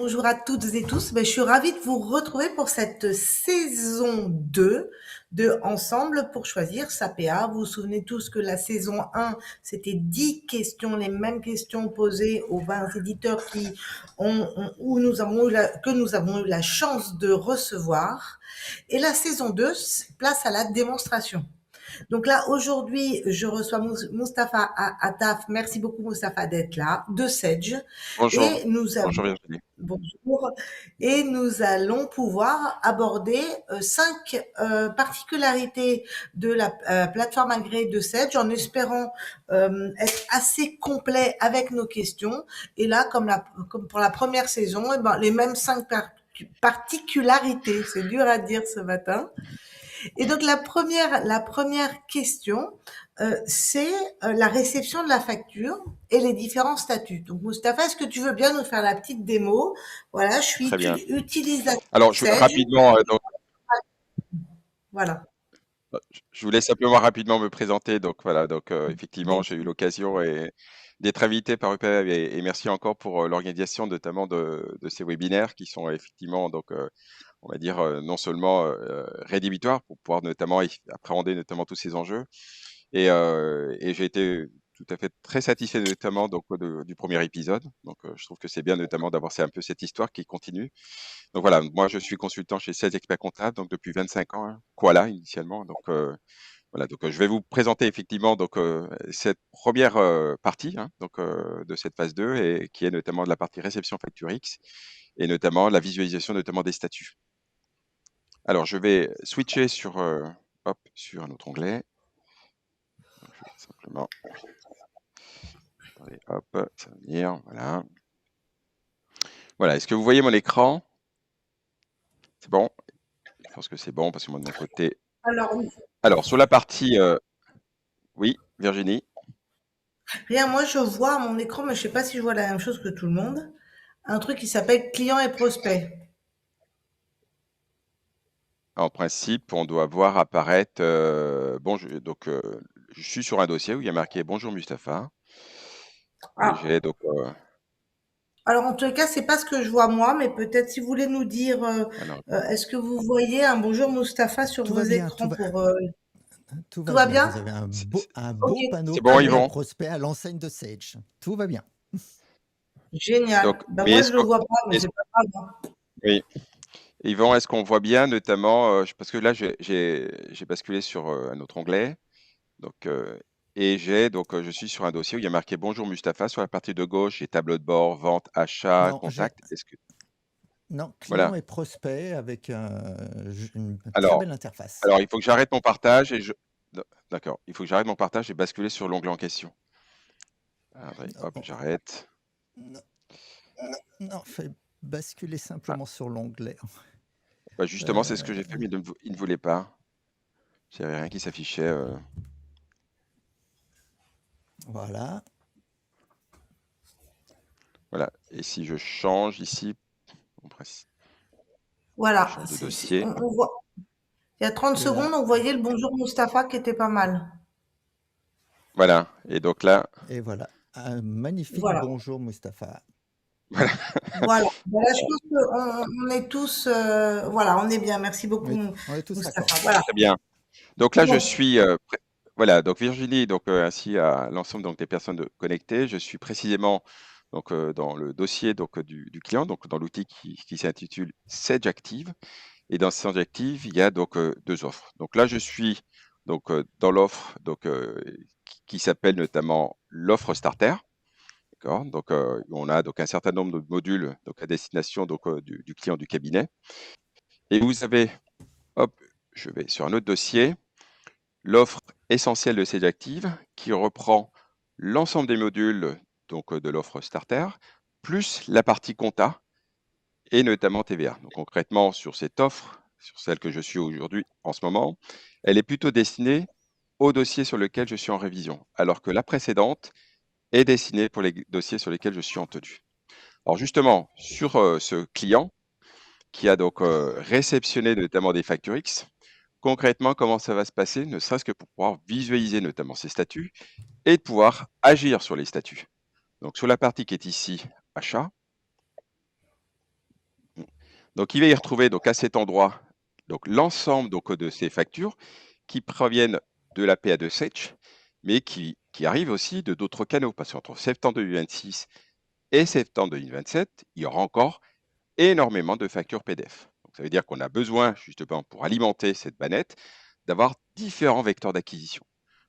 bonjour à toutes et tous. Je suis ravie de vous retrouver pour cette saison 2 de Ensemble pour choisir sa PA. Vous vous souvenez tous que la saison 1, c'était 10 questions, les mêmes questions posées aux 20 éditeurs que nous avons eu la chance de recevoir. Et la saison 2, place à la démonstration. Donc là, aujourd'hui, je reçois Mustapha Attaf. Merci beaucoup, Mustapha, d'être là, de Sedge. Bonjour, Et nous bonjour avons, Virginie. bonjour, et nous allons pouvoir aborder 5 particularités de la plateforme agréée de Sedge en espérant être assez complet avec nos questions. Et là, comme pour la première saison, les mêmes 5 particularités, c'est dur à dire ce matin. Et donc la première question, c'est la réception de la facture et les différents statuts. Donc Mustapha, est-ce que tu veux bien nous faire la petite démo? Voilà, je suis Très bien. utilisateur Alors, Sage. rapidement, Voilà. je voulais simplement rapidement me présenter. Donc voilà, effectivement, Bien j'ai eu sûr. l'occasion d'être invité par EPAM et merci encore pour l'organisation notamment de ces webinaires qui sont effectivement on va dire non seulement rédhibitoires pour pouvoir notamment appréhender notamment tous ces enjeux et j'ai été tout à fait très satisfait notamment du premier épisode. Donc je trouve que c'est bien notamment d'avoir un peu cette histoire qui continue. Donc voilà, moi je suis consultant chez 16 experts comptables, donc depuis 25 ans, hein, Koala initialement. Donc voilà, je vais vous présenter effectivement cette première partie hein, de cette phase 2 et qui est notamment de la partie réception facture X et notamment la visualisation notamment des statuts. Alors je vais switcher sur un autre onglet. Donc, je vais simplement, attendez, hop, ça va venir, voilà. Voilà, est-ce que vous voyez mon écran? C'est bon? Je pense que c'est bon parce que moi de mon côté. Alors, Alors sur la partie, oui, Virginie. rien, moi je vois à mon écran, mais je sais pas si je vois la même chose que tout le monde, un truc qui s'appelle client et prospect. En principe, on doit voir apparaître. Je suis sur un dossier où il y a marqué Bonjour Mustapha. Et Ah, j'ai alors en tout cas, c'est pas ce que je vois moi, mais peut-être si vous voulez nous dire, alors, est-ce que vous voyez un bonjour Mustapha sur Tout vos va bien, écrans pour tout tout va va bien. bien? Vous avez c'est un Ok, beau panneau c'est bon, très client et bien. Yvon. prospect à l'enseigne de Sage. Tout va bien. Génial. Mais Moi, je le vois pas, mais est-ce- c'est pas grave, hein. oui, Yvon, est-ce qu'on voit bien notamment parce que là j'ai basculé sur un autre onglet. Donc et je suis sur un dossier où il y a marqué Bonjour Mustapha. Sur la partie de gauche, j'ai tableau de bord, vente, achat, Non, contact. Est-ce que non, client voilà. et prospect avec une très Alors belle interface. alors il faut que j'arrête mon partage d'accord. Il faut que j'arrête mon partage et basculer sur l'onglet en question. Attendez, Non, hop, j'arrête. non, non, fais basculer Ah, simplement sur l'onglet. bah justement, c'est ce que j'ai fait, mais il ne voulait pas. Il n'y avait rien qui s'affichait. Voilà. Voilà. Et si je change ici, on presse, je Voilà. change de dossier. On voit. Il y a 30 Et là, secondes, on voyait le bonjour Mustapha qui était pas mal. Voilà. Et donc là, et voilà. Un magnifique Voilà. bonjour, Mustapha. voilà. Voilà. Voilà, je pense qu'on est tous, voilà, on est bien. Merci beaucoup, Oui, on est tous raccord. Mustapha. Voilà. Très bien. Donc là, je Bon. suis voilà. Donc Virginie, ainsi à l'ensemble des personnes connectées, je suis précisément dans le dossier du client, donc dans l'outil qui s'intitule Sage Active. Et dans Sage Active, il y a deux offres. Donc là, je suis dans l'offre qui s'appelle notamment l'offre Starter. D'accord. Donc on a un certain nombre de modules à destination du client du cabinet. Et vous avez, hop, je vais sur un autre dossier, l'offre essentielle de Sage Active qui reprend l'ensemble des modules de l'offre Starter, plus la partie compta et notamment TVA. Donc concrètement, sur cette offre, sur celle que je suis aujourd'hui en ce moment, elle est plutôt destinée au dossier sur lequel je suis en révision, alors que la précédente est destinée pour les dossiers sur lesquels je suis en tenue. Alors justement, sur ce client qui a réceptionné notamment des factures X, concrètement, comment ça va se passer, ne serait-ce que pour pouvoir visualiser notamment ces statuts et de pouvoir agir sur les statuts. Donc sur la partie qui est ici, achat, Donc, il va y retrouver donc, à cet endroit donc, l'ensemble donc, de ces factures qui proviennent de la PA de Sage, mais qui arrivent aussi de d'autres canaux, parce qu'entre septembre 2026 et septembre 2027, il y aura encore énormément de factures PDF. Donc, ça veut dire qu'on a besoin, justement, pour alimenter cette banette, d'avoir différents vecteurs d'acquisition.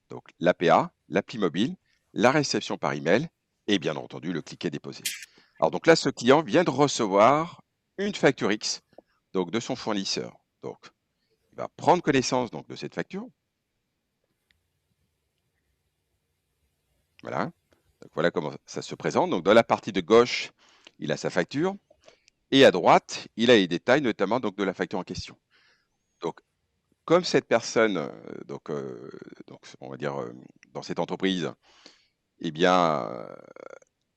Donc, l'APA, l'appli mobile, la réception par email et bien entendu le cliquer déposer. Alors, donc là, ce client vient de recevoir une facture X donc, de son fournisseur. Donc, il va prendre connaissance donc, de cette facture. Voilà. Donc, voilà comment ça se présente. Donc, dans la partie de gauche, il a sa facture. Et à droite, il a les détails, notamment donc, de la facture en question. Donc, comme cette personne, donc, on va dire, dans cette entreprise, eh bien,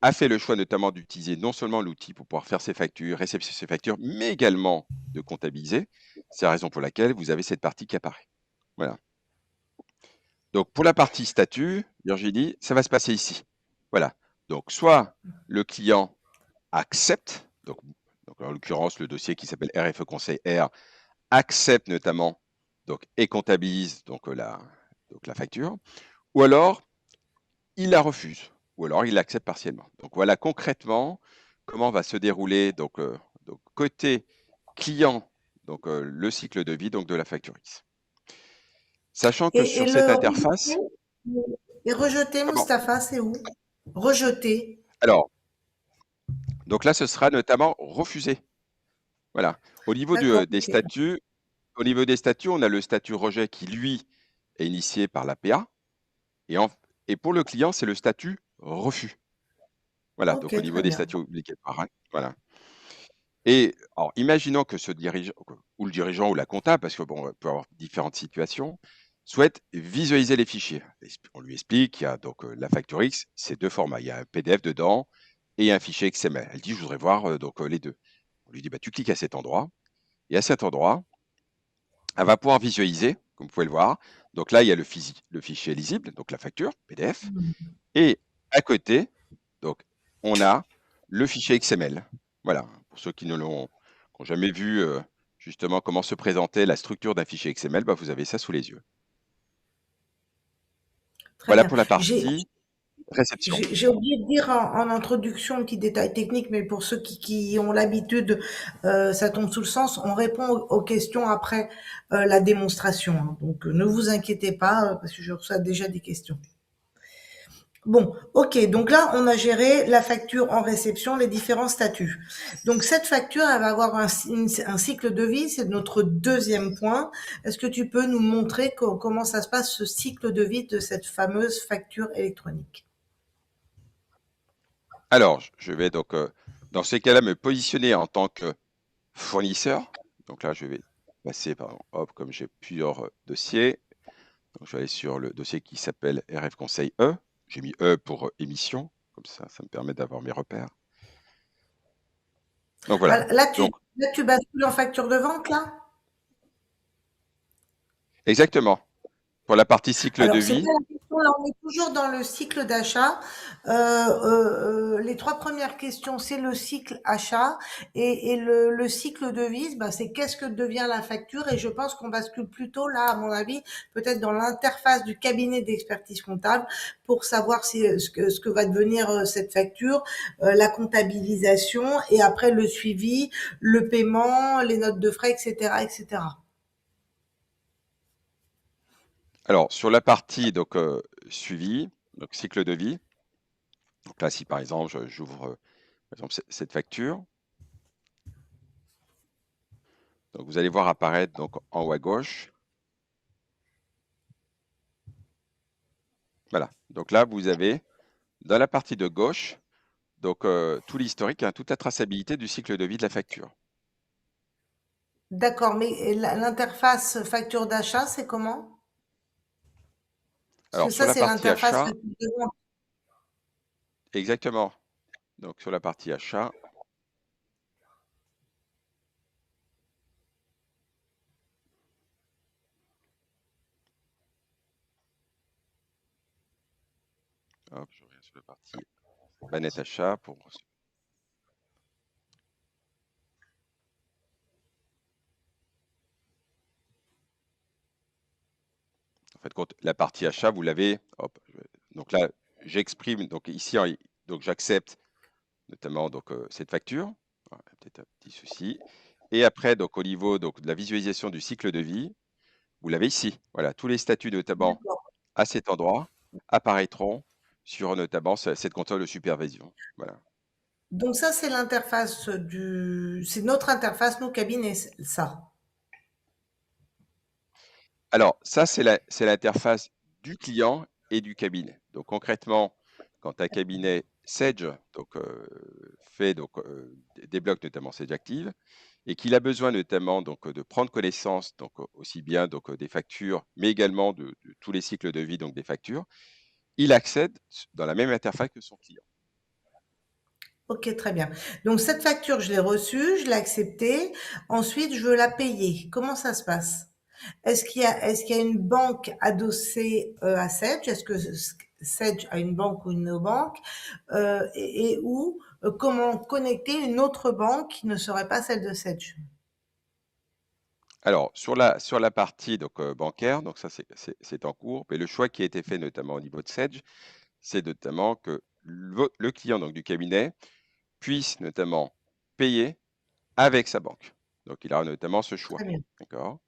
a fait le choix notamment d'utiliser non seulement l'outil pour pouvoir faire ses factures, réceptionner ses factures, mais également de comptabiliser. C'est la raison pour laquelle vous avez cette partie qui apparaît. Voilà. Donc, pour la partie statut, Virginie, ça va se passer ici. Voilà. Donc, soit le client accepte, donc en l'occurrence, le dossier qui s'appelle RFE Conseil R accepte notamment donc, et comptabilise donc la facture, ou alors il la refuse, ou alors il l'accepte partiellement. Donc voilà concrètement comment va se dérouler donc, côté client donc, le cycle de vie donc, de la facture X. Sachant que Et sur cette le interface, rejeter, comment Mustapha, c'est où? Rejeter. alors, donc là, ce sera notamment refusé. Voilà. Au niveau D'accord, des ok. statuts, on a le statut rejet qui, lui, est initié par l'APA. Et pour le client, c'est le statut refus. Voilà, Ok, donc au niveau très des bien. statuts obligatoires. Hein, voilà. Et alors, imaginons que ce dirigeant, ou le dirigeant ou la comptable, parce que bon, on peut avoir différentes situations, souhaite visualiser les fichiers. On lui explique qu'il y a donc la facture X, c'est deux formats. Il y a un PDF dedans et un fichier XML. Elle dit, je voudrais voir donc les deux. On lui dit, bah, tu cliques à cet endroit. Et à cet endroit, elle va pouvoir visualiser, comme vous pouvez le voir. Donc là, il y a le fichier lisible, donc la facture PDF. Et à côté, donc, on a le fichier XML. Voilà, pour ceux qui n'ont jamais vu justement comment se présentait la structure d'un fichier XML, bah, vous avez ça sous les yeux. Très Voilà bien. pour la partie réception. J'ai oublié de dire en introduction un petit détail technique, mais pour ceux qui ont l'habitude, ça tombe sous le sens. On répond aux questions après la démonstration, hein. Donc ne vous inquiétez pas, parce que je reçois déjà des questions. Bon, ok, donc là, on a géré la facture en réception, les différents statuts. Donc cette facture, elle va avoir un cycle de vie, c'est notre deuxième point. Est-ce que tu peux nous montrer comment ça se passe, ce cycle de vie de cette fameuse facture électronique? Alors, je vais donc, dans ces cas-là, me positionner en tant que fournisseur. Donc là, je vais passer, pardon, hop, comme j'ai plusieurs dossiers. Donc, je vais aller sur le dossier qui s'appelle RF Conseil E. J'ai mis E pour émission, comme ça me permet d'avoir mes repères. Donc voilà. Ah, là, Donc, tu bascules en facture de vente, là? exactement. Pour la partie cycle de Alors, c'est vie, pas la question, là, on est toujours dans le cycle d'achat. Les 3 premières questions, c'est le cycle achat et le cycle de vie, bah, c'est qu'est-ce que devient la facture? Et je pense qu'on bascule plutôt là, à mon avis, peut-être dans l'interface du cabinet d'expertise comptable pour savoir si, ce que va devenir cette facture, la comptabilisation et après le suivi, le paiement, les notes de frais, etc., etc. alors sur la partie donc suivi, donc cycle de vie. Donc là, si par exemple j'ouvre par exemple cette facture, donc vous allez voir apparaître donc en haut à gauche. Voilà. Donc là, vous avez dans la partie de gauche donc tout l'historique, hein, toute la traçabilité du cycle de vie de la facture. D'accord, mais l'interface facture d'achat, c'est comment? Parce que Alors sur ça, la c'est partie l'interface achat, facture de vente. exactement. Donc sur la partie achat, hop, je reviens sur la partie banette achat pour fait, la partie achat, vous l'avez. Donc là, j'exprime. Donc ici, donc j'accepte notamment donc cette facture. Voilà, peut-être un petit souci. Et après, donc au niveau donc de la visualisation du cycle de vie, vous l'avez ici. Voilà, tous les statuts notamment D'accord. à cet endroit apparaîtront sur notamment cette console de supervision. Voilà. Donc ça, c'est c'est notre interface, nous, cabinet, ça. Alors, ça, c'est l'interface du client et du cabinet. Donc, concrètement, quand un cabinet Sage donc, débloque notamment Sage Active et qu'il a besoin notamment donc, de prendre connaissance donc, aussi bien donc, des factures, mais également de tous les cycles de vie donc, des factures, il accède dans la même interface que son client. Ok, très bien. Donc cette facture, je l'ai reçue, je l'ai acceptée. Ensuite, je veux la payer. Comment ça se passe? Est-ce qu'il y a une banque adossée à Sedge? Est-ce que Sedge a une banque ou une néobanque? Et où, comment connecter une autre banque qui ne serait pas celle de Sedge? Alors, sur la partie donc, bancaire, donc ça c'est en cours, mais le choix qui a été fait notamment au niveau de Sage, c'est notamment que le client donc, du cabinet puisse notamment payer avec sa banque. Donc, il aura notamment ce choix. Très bien. D'accord?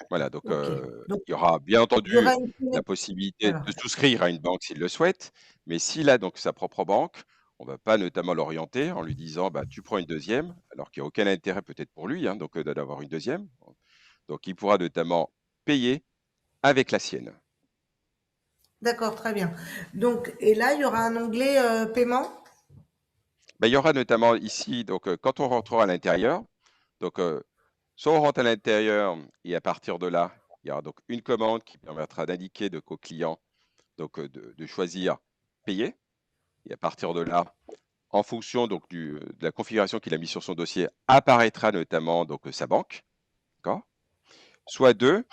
Voilà, donc Ok. Donc il y aura bien il y aura entendu une la connexion. possibilité Voilà. de souscrire à une banque s'il le souhaite, mais s'il a donc sa propre banque, on ne va pas notamment l'orienter en lui disant bah, tu prends une deuxième, alors qu'il n'y a aucun intérêt peut-être pour lui donc d'avoir une deuxième. Donc, il pourra notamment payer avec la sienne. D'accord, très bien. Donc, et là, il y aura un onglet paiement? Ben, il y aura notamment ici, donc quand on rentrera à l'intérieur, donc soit on rentre à l'intérieur et à partir de là, il y aura donc une commande qui permettra d'indiquer au client donc, de choisir payer. Et à partir de là, en fonction donc, de la configuration qu'il a mis sur son dossier, apparaîtra notamment donc, sa banque. Soit deux,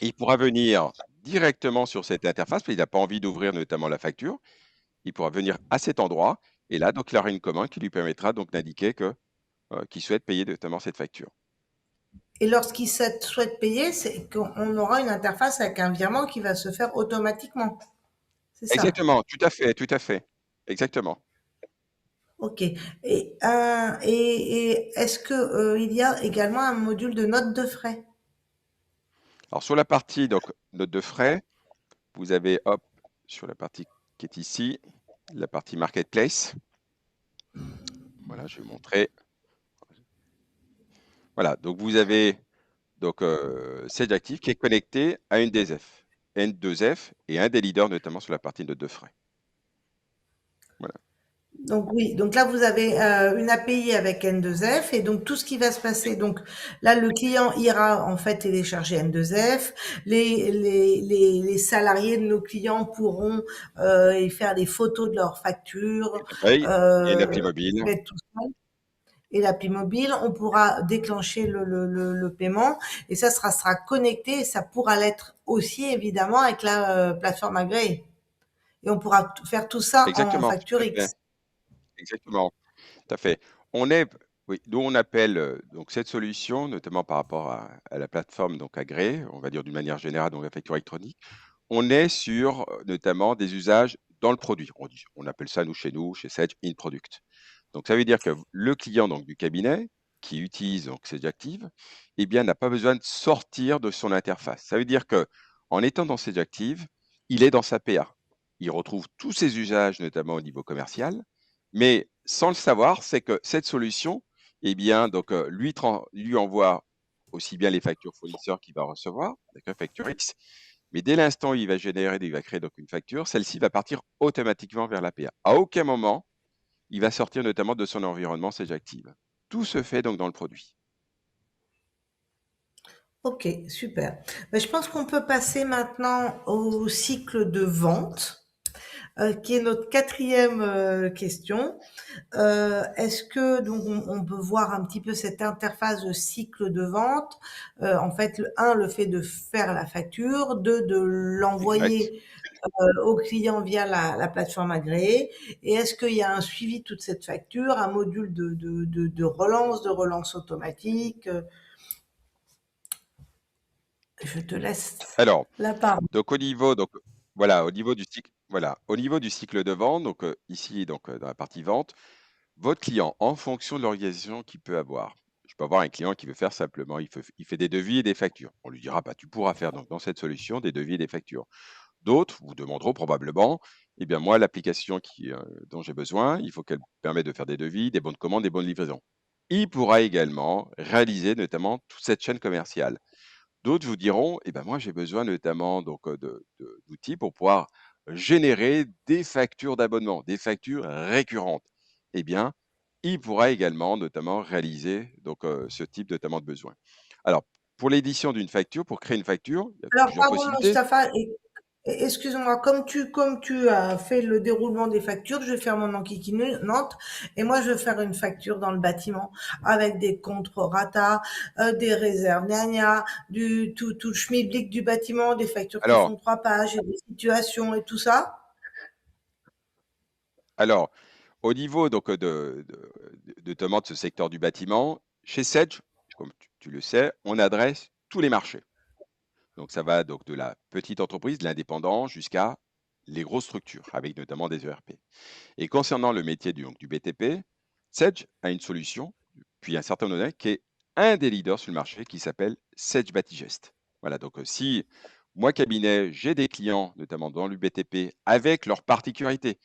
il pourra venir directement sur cette interface, parce qu'il n'a pas envie d'ouvrir notamment la facture. Il pourra venir à cet endroit et là, donc, il aura une commande qui lui permettra donc d'indiquer qu'il souhaite payer notamment cette facture. Et lorsqu'il souhaite payer, c'est qu'on aura une interface avec un virement qui va se faire automatiquement. C'est ça. Exactement, tout à fait, exactement. Ok. Et est-ce que il y a également un module de note de frais? Alors sur la partie donc note de frais, vous avez hop sur la partie qui est ici, la partie marketplace. Voilà, je vais vous montrer. Voilà, donc vous avez donc Sage Active qui est connecté à une DSF, N2F et un des leaders notamment sur la partie note de frais. Voilà. Donc oui, donc là vous avez une API avec N2F et donc tout ce qui va se passer, donc là le client ira en fait télécharger N2F, les salariés de nos clients pourront y faire des photos de leurs factures, Pareil, et une appli mobile. mettre tout ça. Et l'appli mobile, on pourra déclencher le paiement et ça sera connecté et ça pourra l'être aussi évidemment avec la plateforme agréée. Et on pourra faire tout ça en Exactement, facture tout à fait. X. Exactement, tout à fait. Oui, nous on appelle donc cette solution, notamment par rapport à la plateforme donc agréée, on va dire d'une manière générale, donc la facture électronique. On est sur notamment des usages dans le produit. On appelle ça, chez nous, chez Sage, in product. Donc, ça veut dire que le client donc, du cabinet qui utilise donc, Sage Active, eh bien, n'a pas besoin de sortir de son interface. Ça veut dire que en étant dans Sage Active, il est dans sa PA. Il retrouve tous ses usages, notamment au niveau commercial, mais sans le savoir, c'est que cette solution, eh bien, donc, lui envoie aussi bien les factures fournisseurs qu'il va recevoir, d'accord, facture X, mais dès l'instant où il va générer, il va créer donc une facture, celle-ci va partir automatiquement vers l'APA. À aucun moment, il va sortir notamment de son environnement Sage Active. Tout se fait donc dans le produit. Ok, super. Ben, je pense qu'on peut passer maintenant au cycle de vente, qui est notre quatrième question. Est-ce que donc on peut voir un petit peu cette interface de cycle de vente? En fait, le fait de faire la facture, deux, de Exact. l'envoyer au client via la plateforme agréée. Et est-ce qu'il y a un suivi de toute cette facture, un module de relance automatique? Je te laisse Alors, la parole. donc au niveau, donc voilà, au niveau du cycle de vente, donc ici, donc dans la partie vente, votre client, en fonction de l'organisation qu'il peut avoir. Je peux avoir un client qui veut faire simplement, il fait des devis et des factures. On lui dira, bah, tu pourras faire donc dans cette solution des devis et des factures. D'autres vous demanderont probablement, eh bien moi, l'application dont j'ai besoin, il faut qu'elle permette de faire des devis, des bons de commande, des bonnes livraisons. Il pourra également réaliser notamment toute cette chaîne commerciale. D'autres vous diront, eh ben moi j'ai besoin notamment donc d'outils pour pouvoir générer des factures d'abonnement, des factures récurrentes. Eh bien, il pourra également notamment réaliser donc ce type notamment de besoin. Alors, pour l'édition d'une facture, pour créer une facture, il y a Alors, plusieurs pardon, possibilités. Mustapha, excuse-moi, comme tu as fait le déroulement des factures, je vais faire mon enquiquinante et moi je vais faire une facture dans le bâtiment avec des contre-rata, des réserves, gna gna, tout le schmilblick du bâtiment, des factures qui Alors, font 3 pages et des situations et tout ça. alors, au niveau donc notamment de ce secteur du bâtiment, chez Sedge, comme tu le sais, on adresse tous les marchés. Donc ça va donc de la petite entreprise, de l'indépendant, jusqu'à les grosses structures, avec notamment des ERP. Et concernant le métier du BTP, Sedge a une solution, puis un certain nombre d'années, qui est un des leaders sur le marché, qui s'appelle Sedge Batigest. Voilà, donc si moi, cabinet, j'ai des clients, notamment dans le BTP, avec leurs particularités,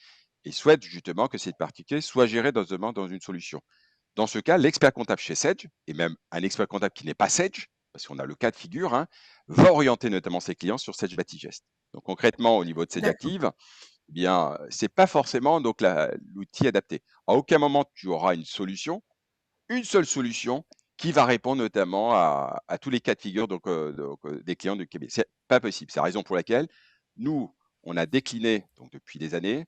et souhaitent justement que cette particularité soit gérée dans une solution. Dans ce cas, l'expert comptable chez Sedge, et même un expert comptable qui n'est pas Sedge, parce qu'on a le cas de figure, hein, va orienter notamment ses clients sur Sedge Batigest. Donc concrètement, au niveau de Sedge D'accord. Active, eh bien, c'est pas forcément donc l'outil adapté. À aucun moment tu auras une seule solution qui va répondre notamment à tous les cas de figure des clients du cabinet. C'est pas possible. C'est la raison pour laquelle nous, on a décliné donc depuis des années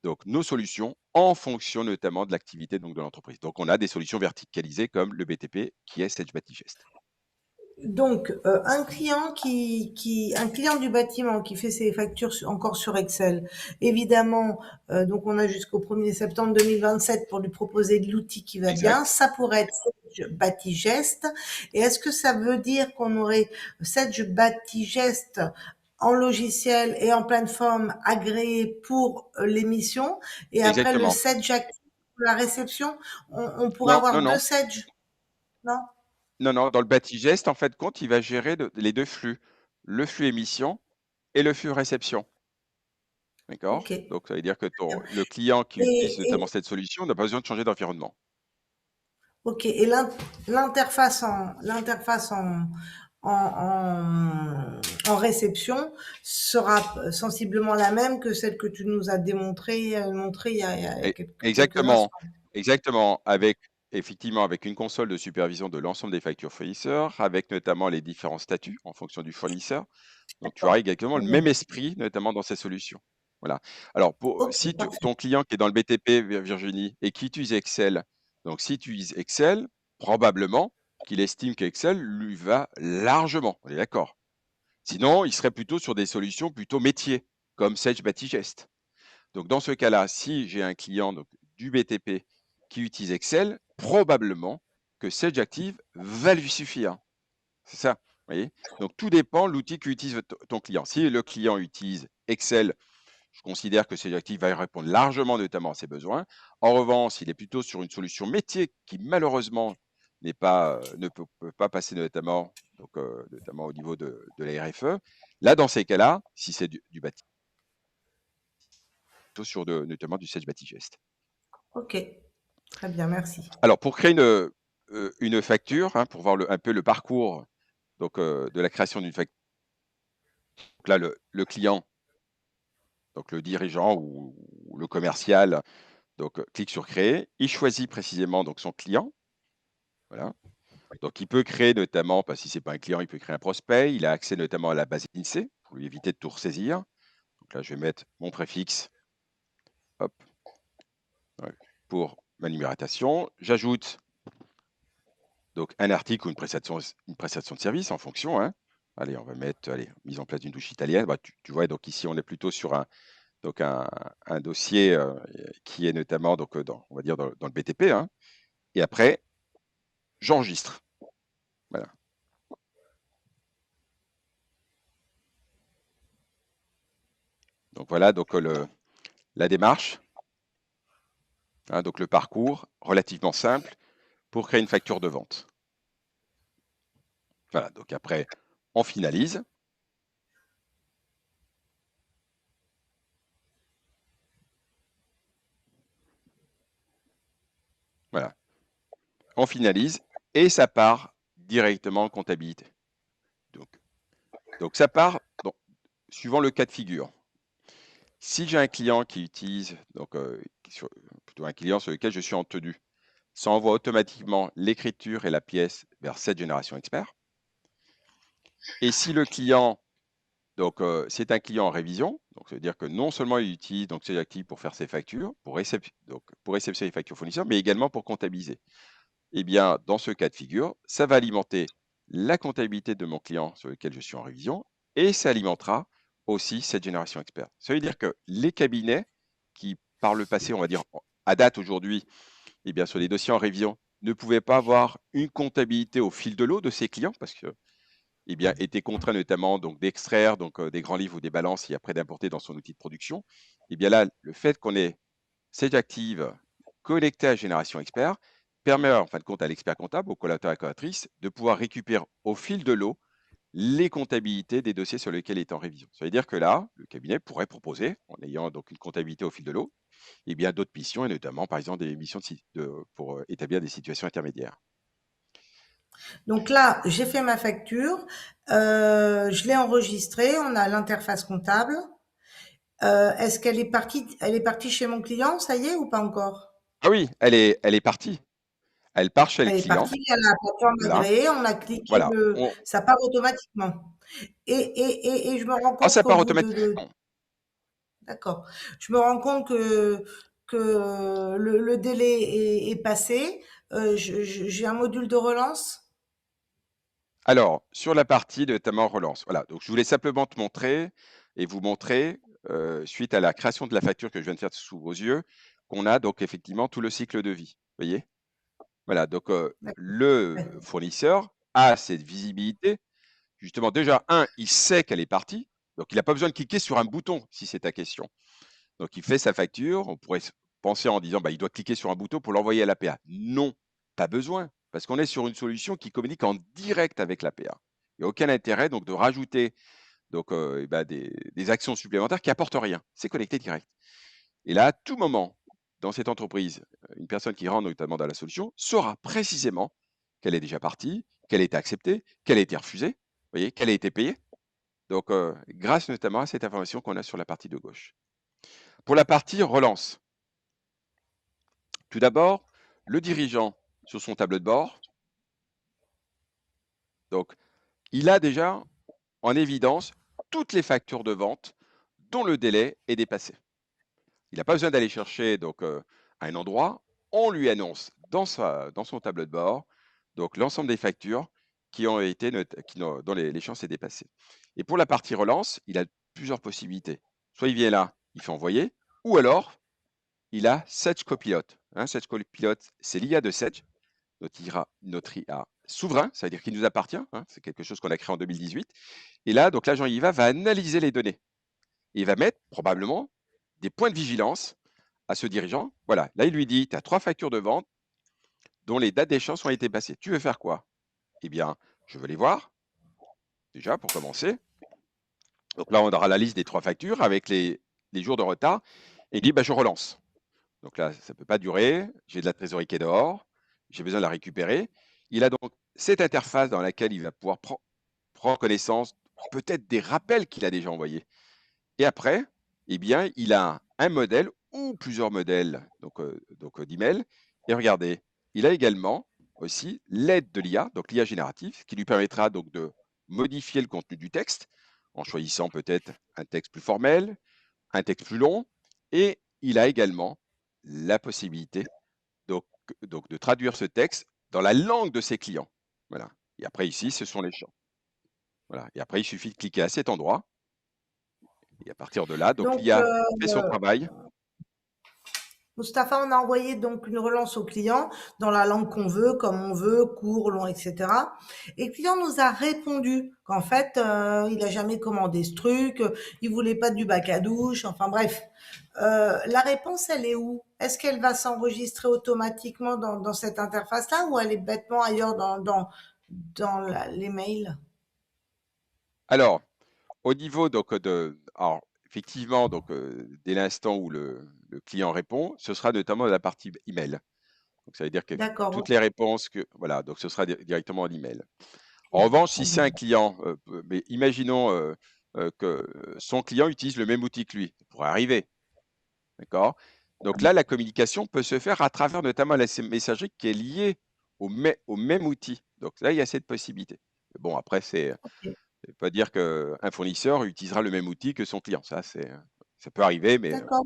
donc nos solutions en fonction notamment de l'activité donc de l'entreprise. Donc on a des solutions verticalisées comme le BTP qui est Sage Batigest. Donc, un client du bâtiment qui fait ses factures encore sur Excel, évidemment, donc on a jusqu'au 1er septembre 2027 pour lui proposer de l'outil qui va bien. Exact. Ça pourrait être Sedge Batigest. Et est-ce que ça veut dire qu'on aurait Sedge Batigest en logiciel et en plateforme agréée pour l'émission et après le Exactement. Sedge Active pour la réception? On pourrait Non, non, avoir deux non. Sedge, non? Non, non. Dans le Batigest, en fait, compte, il va gérer les deux flux, le flux émission et le flux réception. Ok. D'accord? Donc, ça veut dire que le client qui utilise Et, notamment cette solution n'a pas besoin de changer d'environnement. ok. Et l'interface en réception sera sensiblement la même que celle que tu nous as montré il y a quelques Exactement, instants. exactement. Effectivement, avec une console de supervision de l'ensemble des factures fournisseurs, avec notamment les différents statuts en fonction du fournisseur. Donc, tu auras D'accord. exactement Très le bien. même esprit, notamment dans ces solutions. Voilà. Alors, Ok, si parfait. ton client qui est dans le BTP, Virginie, et qui utilise Excel, donc si tu utilises Excel, probablement qu'il estime qu'Excel lui va largement. On est d'accord. Sinon, il serait plutôt sur des solutions plutôt métiers, comme Sage Batigest. Donc, dans ce cas-là, si j'ai un client donc, du BTP qui utilise Excel, probablement que Sage Active va lui suffire. C'est ça. Vous voyez. Donc, tout dépend de l'outil qu'utilise ton client. Si le client utilise Excel, je considère que Sage Active va y répondre largement, notamment à ses besoins. En revanche, s'il est plutôt sur une solution métier qui, malheureusement, ne peut pas passer notamment au niveau de la RFE, là, dans ces cas-là, si c'est du bâtiment, sur notamment du Sage Batigest. Ok. Très bien, merci. Alors, pour créer une facture, hein, pour voir un peu le parcours de la création d'une facture, donc là, le client, donc le dirigeant ou le commercial, donc clique sur créer, il choisit précisément donc son client, voilà. Donc il peut créer notamment, parce que si c'est pas un client, il peut créer un prospect, il a accès notamment à la base INSEE pour lui éviter de tout ressaisir. Donc là, je vais mettre mon préfixe, hop, ouais, pour ma numérotation. J'ajoute donc un article ou une prestation de service en fonction, hein. Allez, on va mettre mise en place d'une douche italienne. Bah, tu vois, donc ici, on est plutôt sur un dossier qui est notamment on va dire dans le BTP, hein. Et après, j'enregistre. Voilà. Donc voilà, donc la démarche, hein, donc le parcours relativement simple pour créer une facture de vente. Voilà, donc après, on finalise. Voilà, on finalise et ça part directement en comptabilité. Donc ça part, bon, suivant le cas de figure. Si j'ai un client qui utilise, donc plutôt un client sur lequel je suis en tenue, ça envoie automatiquement l'écriture et la pièce vers cette génération expert. Et si le client, donc c'est un client en révision, donc ça veut dire que non seulement il utilise donc ces actifs pour faire ses factures, pour réceptionner les factures fournisseurs, mais également pour comptabiliser. Eh bien, dans ce cas de figure, ça va alimenter la comptabilité de mon client sur lequel je suis en révision et ça alimentera aussi cette génération expert. Ça veut dire que les cabinets qui, par le passé, on va dire à date aujourd'hui, eh bien, sur les dossiers en révision, ne pouvaient pas avoir une comptabilité au fil de l'eau de ses clients parce que eh bien, étaient contraints notamment donc d'extraire donc des grands livres ou des balances et après d'importer dans son outil de production. Eh bien là, le fait qu'on ait Sage Active connecté à Génération Expert permet en fin de compte à l'expert comptable, au collaborateur et collaboratrice, de pouvoir récupérer au fil de l'eau les comptabilités des dossiers sur lesquels il est en révision. Ça veut dire que là, le cabinet pourrait proposer, en ayant donc une comptabilité au fil de l'eau, eh bien d'autres missions, et notamment par exemple des missions pour établir des situations intermédiaires. Donc là, j'ai fait ma facture, je l'ai enregistrée, on a l'interface comptable. Est-ce qu'elle est partie, elle est partie chez mon client, ça y est, ou pas encore? Ah oui, elle est partie. Elle part chez le Elle est client. partie via la plateforme Voilà. agréée, on a cliqué Voilà. ça part automatiquement. Et je me rends Ah, compte ça qu'au part bout automatiquement. d'accord. Je me rends compte que le délai est passé. J'ai un module de relance. Alors, sur la partie notamment relance, voilà. Donc, je voulais simplement te montrer et vous montrer, suite à la création de la facture que je viens de faire sous vos yeux, qu'on a donc effectivement tout le cycle de vie. Vous voyez? Voilà. Donc, D'accord. le Ouais. fournisseur a cette visibilité. Justement, déjà, il sait qu'elle est partie. Donc, il n'a pas besoin de cliquer sur un bouton, si c'est ta question. Donc, il fait sa facture. On pourrait penser en disant, bah, il doit cliquer sur un bouton pour l'envoyer à l'APA. Non, pas besoin, parce qu'on est sur une solution qui communique en direct avec l'APA. Il n'y a aucun intérêt donc de rajouter donc, des actions supplémentaires qui apportent rien. C'est connecté direct. Et là, à tout moment, dans cette entreprise, une personne qui rentre notamment dans la solution saura précisément qu'elle est déjà partie, qu'elle a été acceptée, qu'elle a été refusée, vous voyez, qu'elle a été payée. Donc, grâce notamment à cette information qu'on a sur la partie de gauche. Pour la partie relance, tout d'abord, le dirigeant sur son tableau de bord, donc, il a déjà en évidence toutes les factures de vente dont le délai est dépassé. Il n'a pas besoin d'aller chercher donc, à un endroit. On lui annonce dans son tableau de bord donc l'ensemble des factures qui ont été dont l'échéance est dépassée. Et pour la partie relance, il a plusieurs possibilités. Soit il vient là, il fait envoyer, ou alors il a Sage Copilot. Sage Copilot, c'est l'IA de Sage, notre IA souverain, ça veut dire qu'il nous appartient. C'est quelque chose qu'on a créé en 2018. Et là, donc l'agent IVA va analyser les données. Et il va mettre probablement des points de vigilance à ce dirigeant. Voilà, là, il lui dit, tu as 3 factures de vente dont les dates d'échéance ont été passées. Tu veux faire quoi? Eh bien, je veux les voir, déjà, pour commencer. Donc là, on aura la liste des 3 factures avec les jours de retard. Et il dit, bah, je relance. Donc là, ça ne peut pas durer. J'ai de la trésorerie qui est dehors. J'ai besoin de la récupérer. Il a donc cette interface dans laquelle il va pouvoir prendre connaissance peut-être des rappels qu'il a déjà envoyés. Et après, eh bien, il a un modèle ou plusieurs modèles d'email. Et regardez, il a également aussi l'aide de l'IA, donc l'IA générative, qui lui permettra donc de modifier le contenu du texte en choisissant peut-être un texte plus formel, un texte plus long. Et il a également la possibilité donc, de traduire ce texte dans la langue de ses clients. Voilà. Et après, ici, ce sont les champs. Voilà. Et après, il suffit de cliquer à cet endroit. Et à partir de là, donc Donc, l'IA fait son travail. Mustapha, on a envoyé donc une relance au client dans la langue qu'on veut, comme on veut, court, long, etc. Et le client nous a répondu qu'en fait, il a jamais commandé ce truc, il voulait pas du bac à douche, enfin bref. La réponse, elle est où? Est-ce qu'elle va s'enregistrer automatiquement dans cette interface-là ou elle est bêtement ailleurs les mails? Alors, au niveau donc alors effectivement donc dès l'instant où le client répond, ce sera notamment la partie email. Donc ça veut dire que D'accord, toutes ok, les réponses que voilà, donc ce sera directement en email. En ok, revanche, très si c'est un bien. client, mais imaginons que son client utilise le même outil que lui, ça pourrait arriver, d'accord? Donc là, la communication peut se faire à travers notamment la messagerie qui est liée au même outil. Donc là, il y a cette possibilité. Mais bon, après, Ok, ça veut pas dire qu'un fournisseur utilisera le même outil que son client. Ça peut arriver, mais d'accord.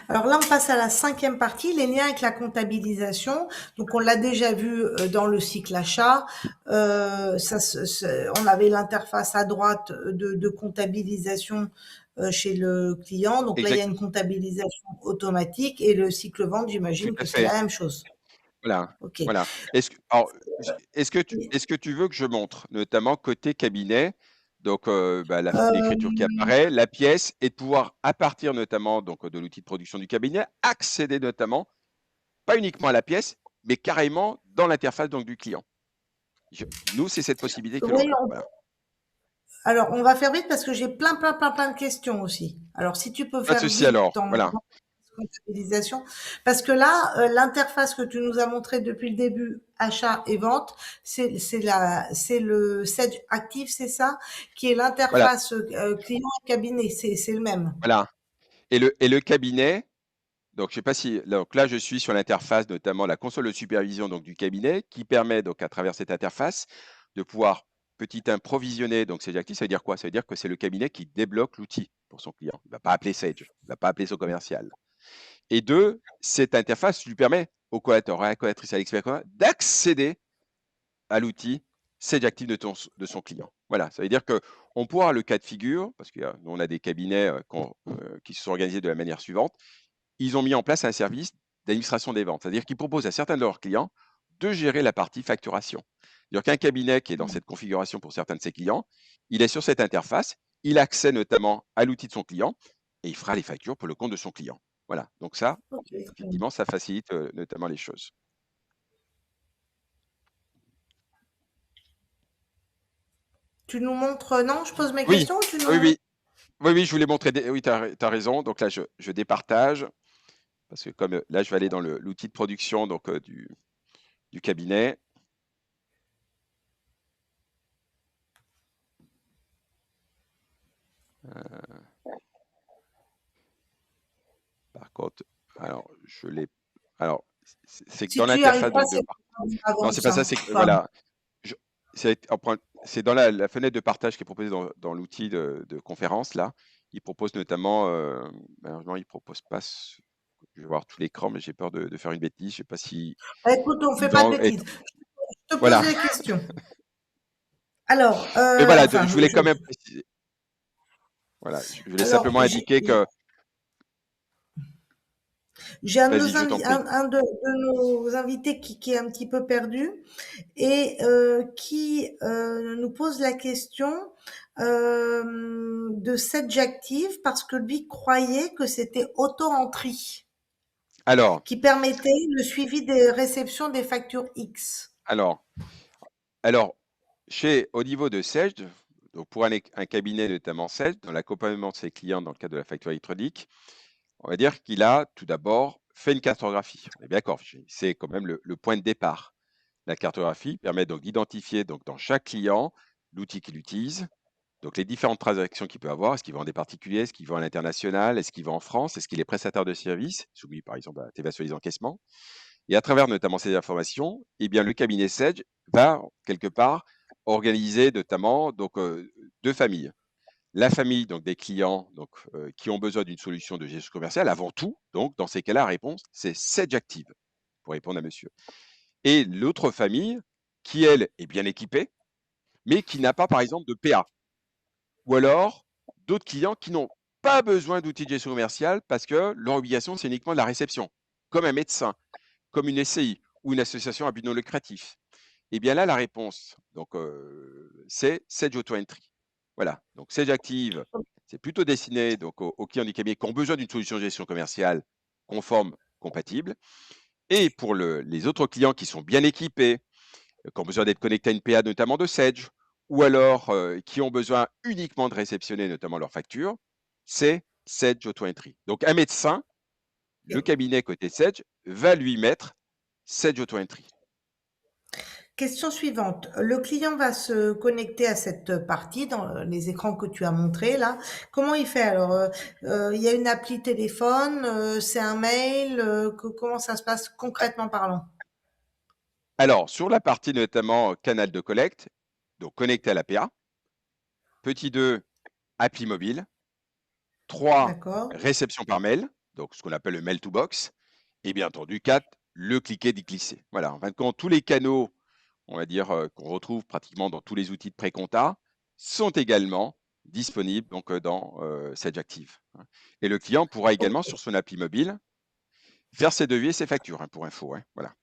Alors là, on passe à la cinquième partie, les liens avec la comptabilisation. Donc, on l'a déjà vu dans le cycle achat. On avait l'interface à droite de comptabilisation chez le client. Donc là, il y a exact, une comptabilisation automatique et le cycle vente, tout j'imagine à que c'est fait. la même chose. Voilà, OK. voilà. Alors, est-ce que tu veux que je montre, notamment côté cabinet, donc l'écriture qui Euh, apparaît, la pièce, et de pouvoir, à partir notamment donc, de l'outil de production du cabinet, accéder notamment, pas uniquement à la pièce, mais carrément dans l'interface donc, du client. Nous, c'est cette possibilité que l'on oui, a. Voilà. alors on va faire vite parce que j'ai plein de questions aussi. Alors si tu peux Pas de faire souci vite alors. Voilà. dans comptabilisation, parce que là, l'interface que tu nous as montrée depuis le début, achat et vente, c'est le Sage Active, c'est ça, qui est Voilà. l'interface client et cabinet, c'est le même. Voilà. Et le cabinet, donc, je sais pas si, donc là, je suis sur l'interface, notamment la console de supervision donc, du cabinet, qui permet, donc, à travers cette interface, de pouvoir petit un provisionner donc Sage Active. Ça veut dire quoi? Ça veut dire que c'est le cabinet qui débloque l'outil pour son client. Il ne va pas appeler Sage, il ne va pas appeler son commercial. Et deux, cette interface lui permet au collaborateur, à la collaboratrice, à l'expert commun, d'accéder à l'outil Sage Active de son client. Voilà, ça veut dire qu'on pourra avoir le cas de figure, parce qu'on a des cabinets qui se sont organisés de la manière suivante. Ils ont mis en place un service d'administration des ventes, c'est-à-dire qu'ils proposent à certains de leurs clients de gérer la partie facturation. C'est-à-dire qu'un cabinet qui est dans cette configuration pour certains de ses clients, il est sur cette interface, il a accès notamment à l'outil de son client et il fera les factures pour le compte de son client. Voilà, donc ça, Ok. effectivement, ça facilite notamment les choses. Tu nous montres, non, je pose mes Oui, questions ou tu oui, nous... oui, oui, oui, je voulais montrer. Oui, tu as raison. Donc là, je départage parce que comme là, je vais aller dans l'outil de production donc, du cabinet. Par contre, alors, alors, c'est que Si dans tu n'y arrives l'interface pas, donc, c'est non, avance, c'est pas ça, hein. c'est que, Enfin, voilà, je- c'est dans la fenêtre de partage qui est proposée dans l'outil de conférence, là. Il propose notamment, malheureusement, il propose pas, je vais voir tout l'écran, mais j'ai peur de faire une bêtise. Je sais pas si bah, écoute, on fait ils pas de ont, bêtises. Je te pose voilà. les questions. Alors, Mais voilà, enfin, je voulais quand même préciser. Voilà, je voulais alors, simplement indiquer que, j'ai un de vas-y, je t'en prie. de nos invités qui est un petit peu perdu et qui nous pose la question de Sedgeactive parce que lui croyait que c'était auto-entry Alors, qui permettait le suivi des réceptions des factures X. alors, Alors, au niveau de Sage, donc pour un cabinet notamment Sage, dans l'accompagnement de ses clients dans le cadre de la facture électronique, on va dire qu'il a tout d'abord fait une cartographie. On est bien d'accord, c'est quand même le point de départ. La cartographie permet donc d'identifier donc dans chaque client l'outil qu'il utilise, donc les différentes transactions qu'il peut avoir. Est-ce qu'il vend des particuliers, est-ce qu'il vend à l'international, est-ce qu'il vend en France, est-ce qu'il est prestataire de services, soumis par exemple à TVA sur les encaissements. Et à travers notamment ces informations, eh bien, le cabinet Sage va quelque part organiser notamment donc, deux familles. La famille donc, des clients donc, qui ont besoin d'une solution de gestion commerciale, avant tout, donc dans ces cas-là, la réponse, c'est Sage Active, pour répondre à monsieur. Et l'autre famille, qui elle est bien équipée, mais qui n'a pas par exemple de PA. Ou alors d'autres clients qui n'ont pas besoin d'outils de gestion commerciale parce que leur obligation, c'est uniquement de la réception, comme un médecin, comme une SCI ou une association à but non lucratif? Eh bien là, la réponse, donc, c'est Sage Auto Entry. Voilà, donc Sage Active, c'est plutôt destiné donc aux clients du cabinet qui ont besoin d'une solution de gestion commerciale conforme, compatible. Et pour les autres clients qui sont bien équipés, qui ont besoin d'être connectés à une PA, notamment de Sage, ou alors qui ont besoin uniquement de réceptionner notamment leurs factures, c'est Sage Auto Entry. Donc un médecin, le cabinet côté Sage, va lui mettre Sage Auto Entry. Question suivante. Le client va se connecter à cette partie dans les écrans que tu as montrés là. Comment il fait alors? Il y a une appli téléphone, c'est un mail, comment ça se passe concrètement parlant? Alors, sur la partie notamment canal de collecte, donc connecté à l'APA, petit 2, appli mobile, 3, D'accord? réception par mail, donc ce qu'on appelle le mail to box, et bien entendu 4, le cliquer, d'y glisser. Voilà, en fin de compte, tous les canaux, on va dire, qu'on retrouve pratiquement dans tous les outils de pré-compta, sont également disponibles donc, dans Sage Active. Et le client pourra également, sur son appli mobile, faire ses devis et ses factures, pour info. Voilà.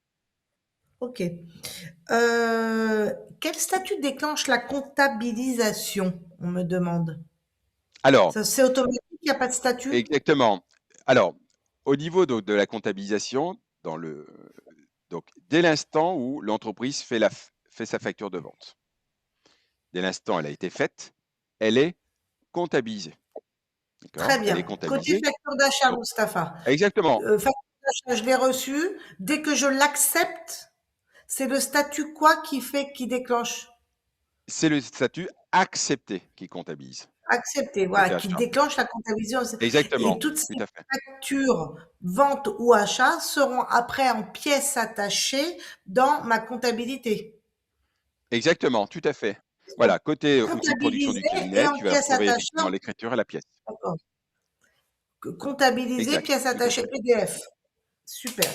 Ok. Quel statut déclenche la comptabilisation? On me demande. Alors, Ça, c'est automatique, il n'y a pas de statut? exactement. Alors, au niveau de la comptabilisation, donc, dès l'instant où l'entreprise fait sa facture de vente, dès l'instant où elle a été faite, elle est comptabilisée. Très D'accord? Elle est bien. Côté comptabilisée. facture d'achat, Donc, Mustapha. exactement. Facture d'achat, je l'ai reçue. Dès que je l'accepte, c'est le statut quoi qui déclenche? C'est le statut accepté qui comptabilise Accepté, voilà, côté qui achat. déclenche la comptabilisation. Et Exactement, toutes tout ces à fait. factures, vente ou achat, seront après en pièces attachées dans ma comptabilité. Exactement, tout à fait. Voilà, côté outil de production du Comptabilisées et cabinet, en tu vas pièces retrouver attachées. effectivement l'écriture et la pièce. D'accord. Comptabilisées, Exact, pièces tout à attachées fait. PDF. Super.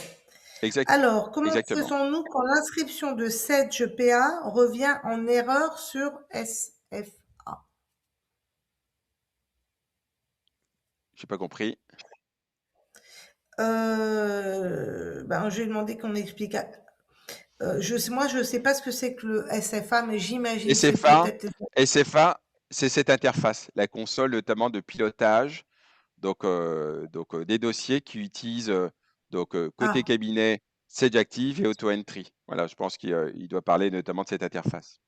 Exact, Alors, comment exactement. faisons-nous quand l'inscription de Sage PA revient en erreur sur SFA? J'ai pas compris. Ben, j'ai demandé qu'on explique. Moi, je ne sais pas ce que c'est que le SFA, mais j'imagine c'est SFA, peut-être. SFA, c'est cette interface, la console notamment de pilotage, donc, des dossiers qui utilisent côté Ah, cabinet Sage Active et Auto Entry. Voilà, je pense qu'il doit parler notamment de cette interface.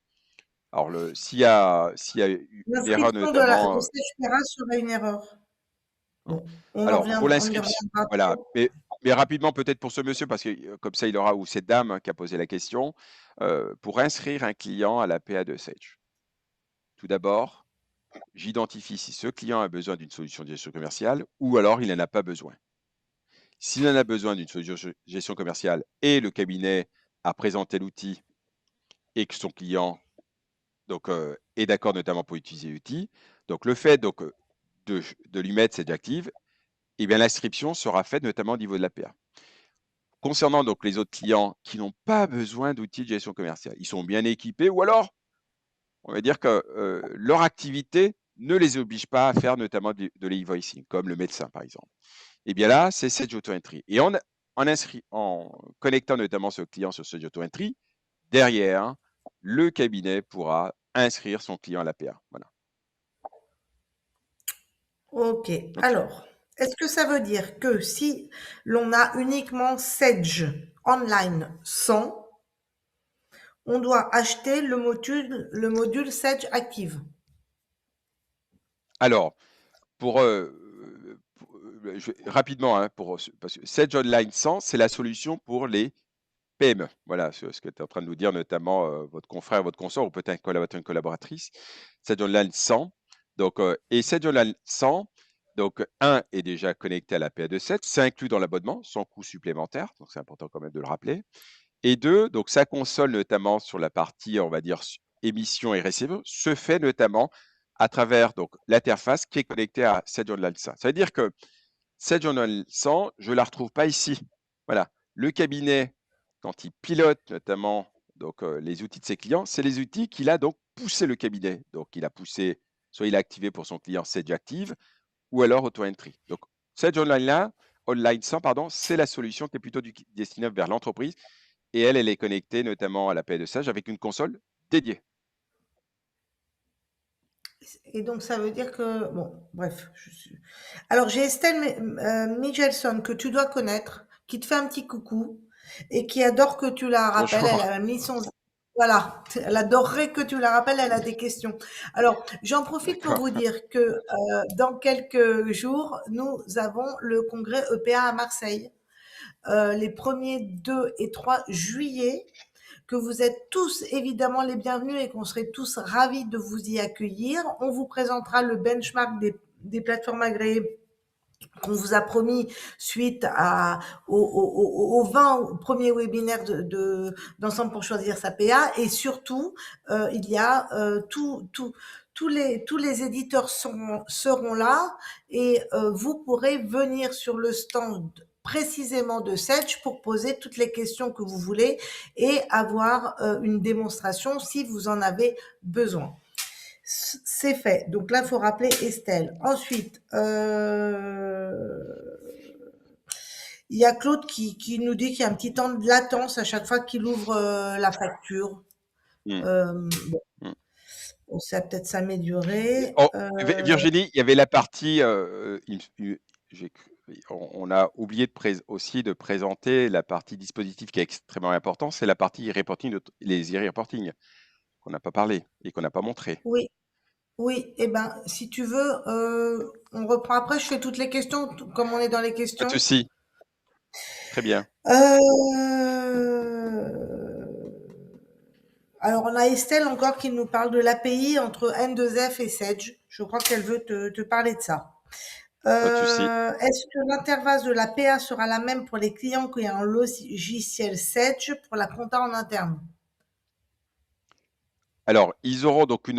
Alors, s'il y a une erreur l'inscription de notamment, Sage PA serait une erreur. hein. Bon, Alors, pour on y l'inscription, reviendra. voilà, mais rapidement peut-être pour ce monsieur, parce que comme ça il aura, ou cette dame qui a posé la question, pour inscrire un client à la PA de Sage. Tout d'abord, j'identifie si ce client a besoin d'une solution de gestion commerciale ou alors il n'en a pas besoin. S'il en a besoin d'une solution de gestion commerciale et le cabinet a présenté l'outil et que son client donc, est d'accord notamment pour utiliser l'outil, donc le fait donc, de lui mettre Sage Active, eh bien l'inscription sera faite notamment au niveau de la PA. Concernant donc les autres clients qui n'ont pas besoin d'outils de gestion commerciale, ils sont bien équipés ou alors on va dire que leur activité ne les oblige pas à faire notamment de l'e-voicing, comme le médecin par exemple. Et bien là, c'est Sage Auto Entry. Et en connectant notamment ce client sur Sage Auto Entry, derrière, le cabinet pourra inscrire son client à l'APA. Voilà. Ok. Donc, Alors, est-ce que ça veut dire que si l'on a uniquement Sage Online 100, on doit acheter le module Sage Active? alors, rapidement, parce que Sage Online 100, c'est la solution pour les PME. Voilà ce que tu es en train de nous dire, notamment votre confrère, votre consort, ou peut-être un collaborateur, une collaboratrice. Sage Online 100. Donc, et Sage Online 100, donc, un est déjà connecté à la PA27, c'est inclus dans l'abonnement, sans coût supplémentaire, donc c'est important quand même de le rappeler. Et deux, donc sa console, notamment sur la partie, on va dire, émission et receveur, se fait notamment à travers donc l'interface qui est connectée à Sage Online 100. Ça veut dire que Sage Online 100, je ne la retrouve pas ici. Voilà. Le cabinet, quand il pilote notamment donc, les outils de ses clients, c'est les outils qu'il a donc poussé le cabinet. Donc, il a poussé, soit il a activé pour son client Sage Active, ou alors auto-entry. Donc, Sage Online 100, pardon, c'est la solution qui est plutôt destinée vers l'entreprise. Et elle est connectée notamment à l'API de Sage avec une console dédiée. Et donc, ça veut dire que, bon, bref. Alors, j'ai Estelle Michelson, que tu dois connaître, qui te fait un petit coucou et qui adore que tu la rappelles. Elle Bonjour. a mis son... Voilà, elle adorerait que tu la rappelles, elle a des questions. Alors, j'en profite pour D'accord. vous dire que dans quelques jours, nous avons le congrès EPA à Marseille, les 1er, 2 et 3 juillet, que vous êtes tous évidemment les bienvenus et qu'on serait tous ravis de vous y accueillir. On vous présentera le benchmark des plateformes agréées qu'on vous a promis suite aux 20 premiers webinaires d'Ensemble pour choisir sa PA. Et surtout, il y a tous les éditeurs seront là et vous pourrez venir sur le stand précisément de Sage pour poser toutes les questions que vous voulez et avoir une démonstration si vous en avez besoin. C'est fait. Donc là, il faut rappeler Estelle. Ensuite, il y a Claude qui nous dit qu'il y a un petit temps de latence à chaque fois qu'il ouvre la facture. Bon, on sait peut-être s'améliorer. Oh, Virginie, il y avait la partie, on a oublié aussi de présenter la partie dispositif qui est extrêmement importante, c'est la partie e-reporting, les e-reporting qu'on n'a pas parlé et qu'on n'a pas montré. Oui, oui. Eh ben, si tu veux, on reprend après. Je fais toutes les questions comme on est dans les Pas de questions. souci. Très bien. Alors, on a Estelle encore qui nous parle de l'API entre N2F et Sage. Je crois qu'elle veut te parler de ça. Pas de souci. Est-ce que l'interface de la PA sera la même pour les clients qui ont un logiciel Sage pour la compta en interne? Alors, ils auront donc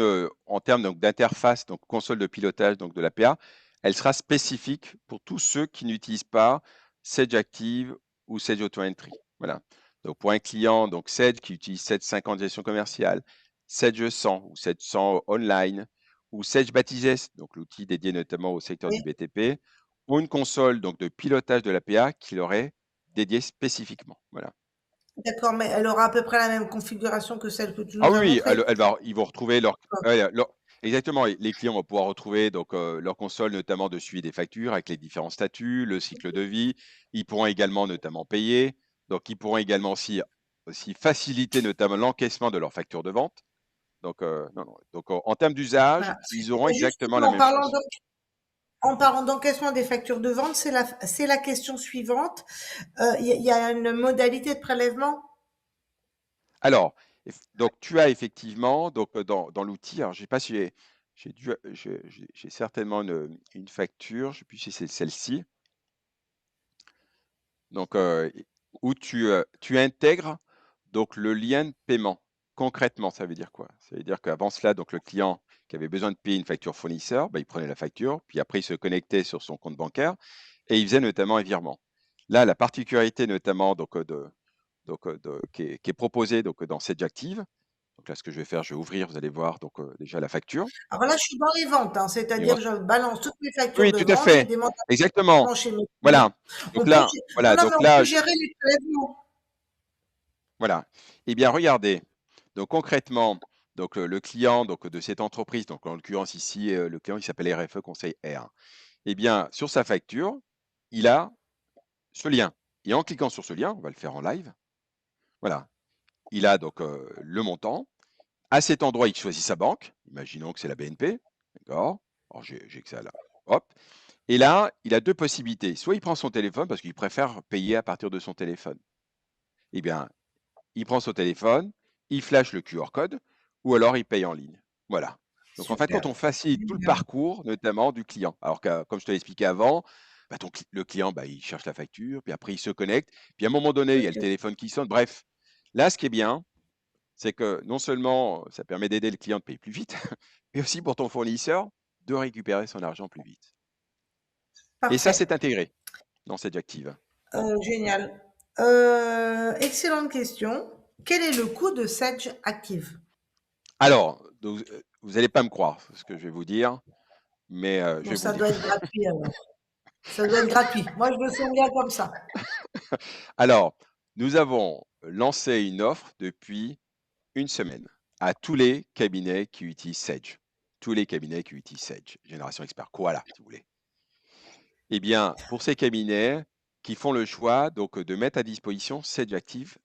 en termes d'interface, donc console de pilotage donc de l'APA, elle sera spécifique pour tous ceux qui n'utilisent pas Sage Active ou Sage Auto Entry. Voilà. Donc, pour un client, donc Sage qui utilise Sage 50 gestion commerciale, Sage 100 ou Sage 100 online, ou Sage Batiges, donc l'outil dédié notamment au secteur Oui, du BTP, ou une console donc de pilotage de l'APA qui leur est dédiée spécifiquement. Voilà. d'accord, mais elle aura à peu près la même configuration que celle que tu Ah nous oui, as oui, montrée. ils vont retrouver exactement, les clients vont pouvoir retrouver donc leur console notamment de suivi des factures avec les différents statuts, le cycle de vie. Ils pourront également notamment payer. Donc, ils pourront également aussi faciliter notamment l'encaissement de leurs factures de vente. Donc, non, non. Donc, en termes d'usage, Voilà. ils auront Et exactement la justement, même chose. en parlant d'encaissement des factures de vente, c'est la question suivante. Il y a une modalité de prélèvement? Alors, donc tu as effectivement donc dans l'outil, alors je sais pas si j'ai certainement une facture, je ne sais plus si c'est celle-ci. Donc, où tu intègres donc le lien de paiement. Concrètement, ça veut dire quoi? Ça veut dire qu'avant cela, donc le client qui avait besoin de payer une facture fournisseur, bah, il prenait la facture, puis après il se connectait sur son compte bancaire et il faisait notamment un virement. Là, la particularité notamment qui est proposée donc, dans Sage Active, donc là, ce que je vais faire, je vais ouvrir, vous allez voir donc déjà la facture. Alors là, je suis dans les ventes, hein, Et c'est-à-dire je balance toutes mes factures oui, de tout à vente, j'ai fait, des mandats exactement. chez mes clients. Voilà. Donc là, Non, voilà, non, mais donc on peut là, gérer les prélèvements. voilà. Eh bien, regardez. Donc concrètement, donc le client donc de cette entreprise, donc en l'occurrence ici, le client il s'appelle RFE Conseil R. Eh bien, sur sa facture, il a ce lien. Et en cliquant sur ce lien, on va le faire en live. Voilà. Il a donc le montant. À cet endroit, il choisit sa banque. Imaginons que c'est la BNP. D'accord. Alors j'ai que ça là. Hop. Et là, il a deux possibilités. Soit il prend son téléphone parce qu'il préfère payer à partir de son téléphone. Eh bien, il prend son téléphone, il flash le QR code, ou alors il paye en ligne. Voilà. Donc en fait, quand Super. on facilite tout le parcours, notamment du client, alors que comme je te l'ai expliqué avant, bah, le client, bah, il cherche la facture, puis après il se connecte, puis à un moment donné, il y a le Ok. téléphone qui sonne. Bref, là, ce qui est bien, c'est que non seulement ça permet d'aider le client de payer plus vite, mais aussi pour ton fournisseur de récupérer son argent plus vite. Et ça, Parfait. c'est intégré dans cette active. Génial. Excellente question. Quel est le coût de Sage Active? Alors, vous n'allez pas me croire ce que je vais vous dire. mais je Bon, vais vous ça le doit dire. être gratuit alors. Ça doit être gratuit. Moi, je me sens bien comme ça. Alors, nous avons lancé une offre depuis une semaine à tous les cabinets qui utilisent Sage. Tous les cabinets qui utilisent Sage, Génération Expert, Koala, si vous voulez. Eh bien, pour ces cabinets qui font le choix donc de mettre à disposition Sage Active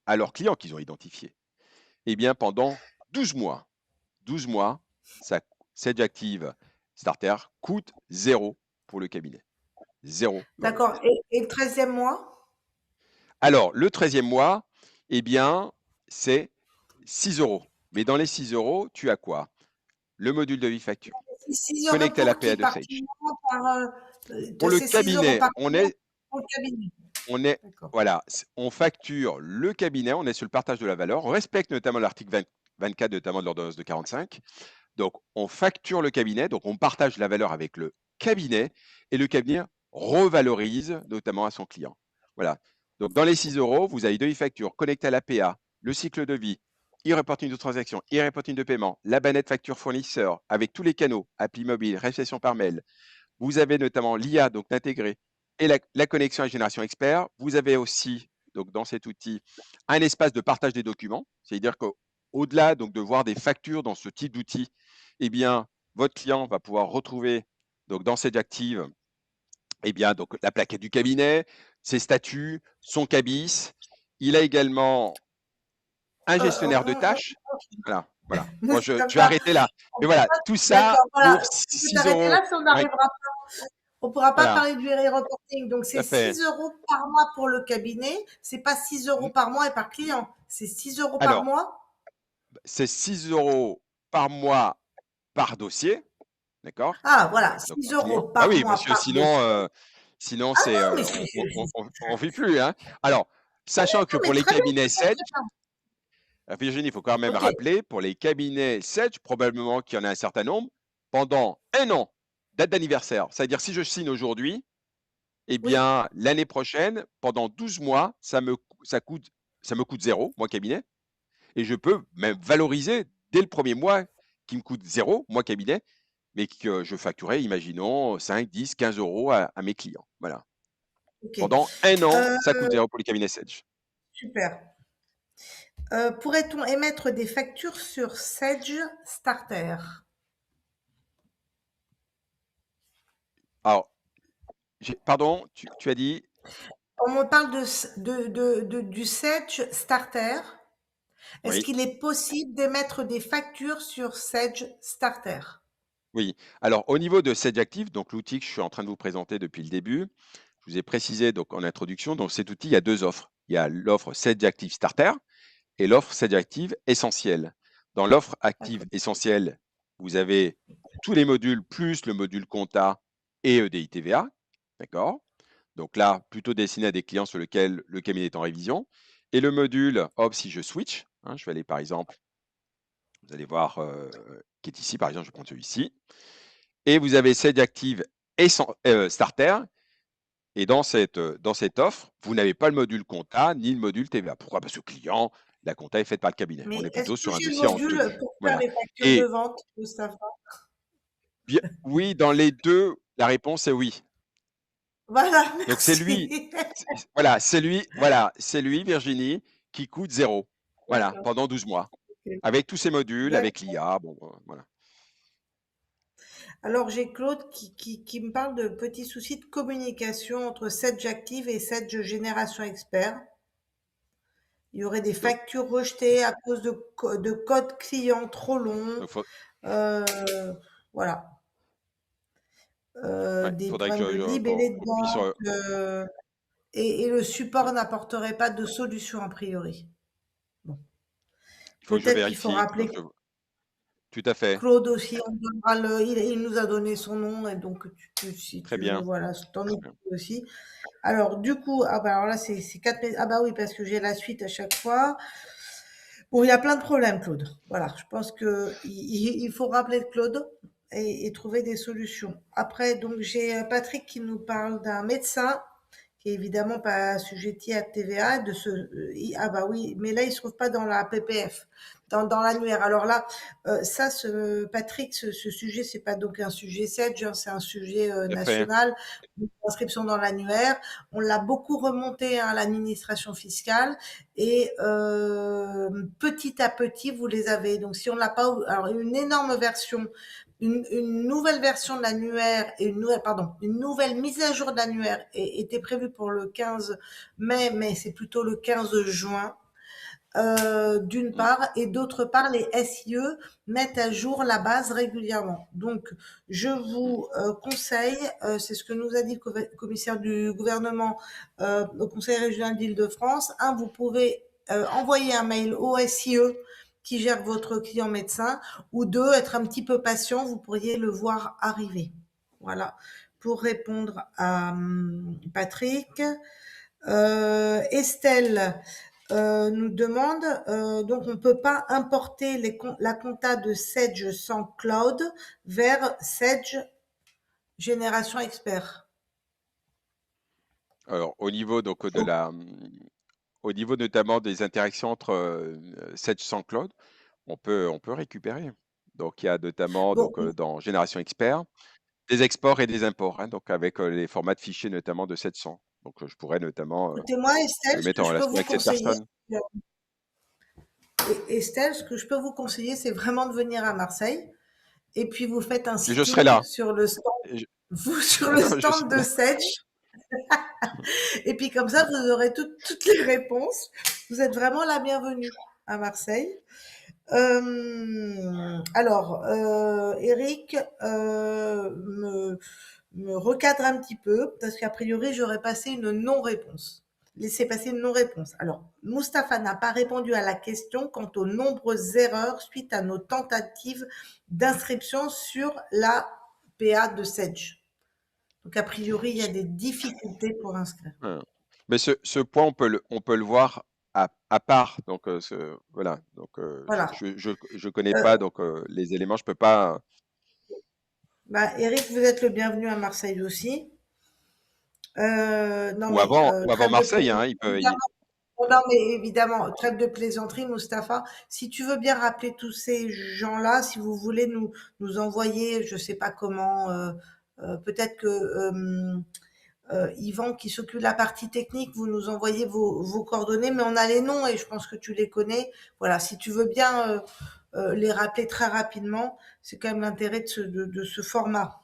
à leurs clients qu'ils ont identifiés, eh bien, pendant 12 mois, 12 mois, Sage Active Starter coûte 0 pour le cabinet. 0 €. D'accord. Et le 13e mois? Alors, le 13e mois, eh bien, c'est 6 €. Mais dans les 6 €, tu as quoi? Le module de e-facture, 6 € connecté à pour qui? l'APA de Par Sage. client, Pour le c'est 6 € cabinet, par client pour le cabinet. on est, D'accord. voilà, on facture le cabinet, on est sur le partage de la valeur, on respecte notamment l'article 24, notamment de l'ordonnance de 45. Donc, on facture le cabinet, donc on partage la valeur avec le cabinet et le cabinet revalorise notamment à son client. Voilà. Donc, dans les 6 €, vous avez deux e-factures connectées à l'APA, le cycle de vie, e-reporting de transaction, e-reporting de paiement, la bannette facture fournisseur avec tous les canaux, appli mobile, réception par mail. Vous avez notamment l'IA, donc intégré, et la connexion à Génération Expert. Vous avez aussi, donc dans cet outil, un espace de partage des documents. C'est-à-dire qu'au-delà donc, de voir des factures dans ce type d'outil, eh bien, votre client va pouvoir retrouver donc, dans Sage Active eh bien, donc, la plaquette du cabinet, ses statuts, son cabis. Il a également un gestionnaire de tâches. Voilà, voilà. Bon, je Comme vais ça. arrêter là. Mais voilà, tout ça D'accord, voilà. pour Tu peux 6 t'arrêter €. là si on Oui, n'arrivera pas. On ne pourra pas voilà, parler du reporting. Donc, tout c'est à fait. 6 € par mois pour le cabinet. C'est pas 6 € par mois et par client. C'est 6 € par Alors, mois. c'est 6 € par mois par dossier, d'accord? Ah, voilà, Donc 6 par client. € Bah par oui, mois parce que par dossier. sinon Ah c'est non, mais on vit plus, hein. Alors, sachant que non, pour mais les très bien, cabinets très bien, Sage, très bien. Virginie, il faut quand même Ok, rappeler, pour les cabinets Sage, probablement qu'il y en a un certain nombre, pendant un an, date d'anniversaire. C'est-à-dire si je signe aujourd'hui, eh oui, bien l'année prochaine, pendant 12 mois, ça me coûte 0, moi cabinet, et je peux même valoriser dès le premier mois qui me coûte 0, moi cabinet, mais que je facturais, imaginons, 5, 10, 15 € à mes clients. Voilà. ok. Pendant un an, Euh, ça coûte 0 pour les cabinets Sage. super. Pourrait-on émettre des factures sur Sage Starter? Alors, pardon, tu as dit? On me parle du Sage Starter. Est-ce Oui, qu'il est possible d'émettre des factures sur Sage Starter? oui. Alors, au niveau de Sage Active, donc l'outil que je suis en train de vous présenter depuis le début, je vous ai précisé donc en introduction, dans cet outil, il y a deux offres. Il y a l'offre Sage Active Starter et l'offre Sage Active Essentielle. Dans l'offre Active D'accord. Essentielle, vous avez tous les modules plus le module compta et EDI TVA. D'accord? Donc là, plutôt destiné à des clients sur lesquels le cabinet est en révision. Et le module, hop, si je switch, hein, je vais aller par exemple, vous allez voir qui est ici, par exemple, je vais prendre celui-ci. Et vous avez Sage Active et Starter. Et dans cette offre, vous n'avez pas le module compta ni le module TVA. Pourquoi? Parce que le client, la compta est faite par le cabinet. On Mais est est-ce plutôt que sur un j'ai le dossier en module tenue. pour faire Voilà. les factures de Et vente, Moustapha? oui, dans les deux, la réponse est oui. Voilà, Donc c'est lui, merci. c'est lui, Virginie, qui coûte 0. Voilà, D'accord. pendant 12 mois. Ok. Avec tous ses modules, D'accord. avec l'IA, bon, voilà. Alors, j'ai Claude qui me parle de petits soucis de communication entre Sedge Active et Sedge Génération Expert. Il y aurait des Donc, factures rejetées à cause de codes clients trop longs. donc Euh, voilà. ouais, Des faudrait que problèmes de libellé de qu'on puisse. banque. Et le support n'apporterait pas de solution a priori. Bon. Il faut que je Peut-être qu'il faut vérifie. rappeler Tout à fait. Claude aussi. On donnera il nous a donné son nom. Et donc, si Très tu veux, bien. voilà, t'en Très occuper bien. aussi. Alors, du coup, ah bah alors là, c'est 4. Ah bah oui, parce que j'ai la suite à chaque fois. Bon, il y a plein de problèmes, Claude. Voilà, je pense qu'il faut rappeler Claude et trouver des solutions. Après, donc, j'ai Patrick qui nous parle d'un médecin qui est évidemment pas assujetti à TVA, ah bah oui, mais là, il se trouve pas dans la PPF, dans l'annuaire. Alors là, ça, Patrick, ce sujet, c'est pas donc un sujet Sedge, hein, c'est un sujet Tout à fait. national, une inscription dans l'annuaire. On l'a beaucoup remonté à l'administration fiscale et petit à petit, vous les avez. Donc, si on l'a pas, alors une énorme version, une nouvelle version de l'annuaire et une nouvelle mise à jour de l'annuaire était prévue pour le 15 mai, mais c'est plutôt le 15 juin. D'une part, et d'autre part, les SIE mettent à jour la base régulièrement. Donc, je vous conseille, c'est ce que nous a dit le commissaire du gouvernement au Conseil régional d'Île-de-France, vous pouvez envoyer un mail au SIE qui gère votre client médecin, ou deux, être un petit peu patient, vous pourriez le voir arriver. Voilà, pour répondre à Patrick. Estelle nous demande, donc on ne peut pas importer la compta de Sedge sans cloud vers Sedge Génération Expert. Alors, au niveau donc au niveau notamment des interactions entre Sedge sans Cloud, on peut récupérer. Donc, il y a notamment Bon, dans Génération Expert des exports et des imports, hein, donc avec les formats de fichiers notamment de 700. Donc, je pourrais notamment écoutez-moi, Estelle, le ce mettre que en je peux relation vous avec cette conseiller, personne. Estelle, ce que je peux vous conseiller, c'est vraiment de venir à Marseille et puis vous faites un Et je serai sitting là. sur le stand, Et je- sur le je serai stand de là. Sedge. Et puis comme ça, vous aurez toutes les réponses. Vous êtes vraiment la bienvenue à Marseille. Alors, Eric me recadre un petit peu parce qu'a priori, j'aurais passé une non-réponse. Laissez passer une non-réponse. Alors, Mustapha n'a pas répondu à la question quant aux nombreuses erreurs suite à nos tentatives d'inscription sur la PA de Sedge. Donc, a priori, il y a des difficultés pour inscrire. Hein. Mais ce point, on peut le voir à part. Donc, voilà. Donc, Voilà. je connais Euh, pas donc les éléments. Je peux pas. Eric, vous êtes le bienvenu à Marseille aussi. Non, Ou mais avant trêve de Marseille, hein. plaisanterie. Non, mais évidemment, trêve de plaisanterie, Mustapha. Si tu veux bien rappeler tous ces gens-là, si vous voulez nous envoyer, je sais pas comment, peut-être que Yvan qui s'occupe de la partie technique, vous nous envoyez vos coordonnées, mais on a les noms et je pense que tu les connais. Voilà, si tu veux bien les rappeler très rapidement, c'est quand même l'intérêt de ce format.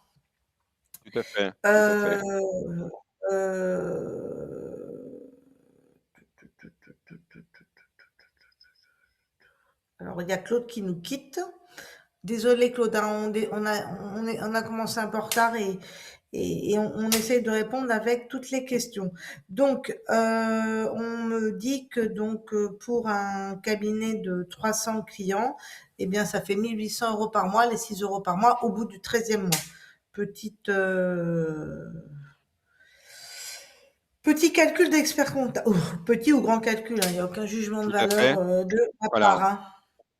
Tout à fait. Tout à fait. Euh, euh, Alors, il y a Claude qui nous quitte. Désolé Claude, hein, on a commencé un peu en retard et on essaye de répondre avec toutes les questions. Donc, on me dit que donc pour un cabinet de 300 clients, eh bien, ça fait 1800 € par mois, les 6 € par mois au bout du 13e mois. Petite Petit calcul d'expert comptable, petit ou grand calcul, hein, il n'y a aucun jugement de Tout à valeur fait. de ma Voilà. part. Hein.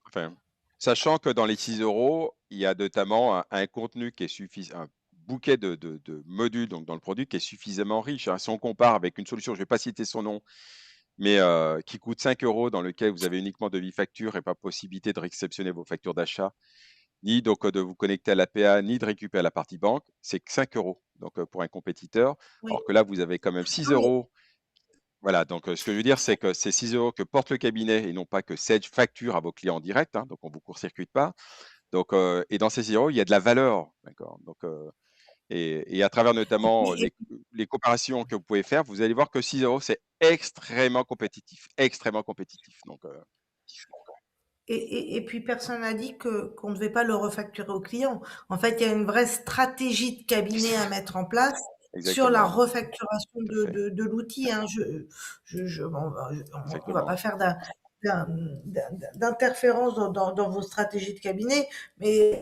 Enfin, sachant que dans les 6 euros, il y a notamment un contenu qui est suffisant, un bouquet de modules donc dans le produit qui est suffisamment riche, hein. Si on compare avec une solution, je ne vais pas citer son nom, mais qui coûte 5 euros, dans lequel vous avez uniquement de facture et pas possibilité de réceptionner vos factures d'achat, ni donc de vous connecter à l'APA, ni de récupérer la partie banque, c'est que 5 euros donc, pour un compétiteur. Oui. Alors que là, vous avez quand même 6 Non, mais euros. Voilà, donc ce que je veux dire, c'est que c'est 6 euros que porte le cabinet et non pas que Sedge facture à vos clients en direct, hein, donc on ne vous court-circuite pas. Donc, et dans ces 6 euros, il y a de la valeur. D'accord. Donc, et à travers notamment et, les comparations que vous pouvez faire, vous allez voir que 6 euros, c'est extrêmement compétitif. Extrêmement compétitif. Donc, et puis personne n'a dit qu'on ne devait pas le refacturer au client. En fait, il y a une vraie stratégie de cabinet à mettre en place sur la exactement. refacturation Tout à fait. de l'outil. Hein. On va Exactement. pas faire d'interférence dans vos stratégies de cabinet, mais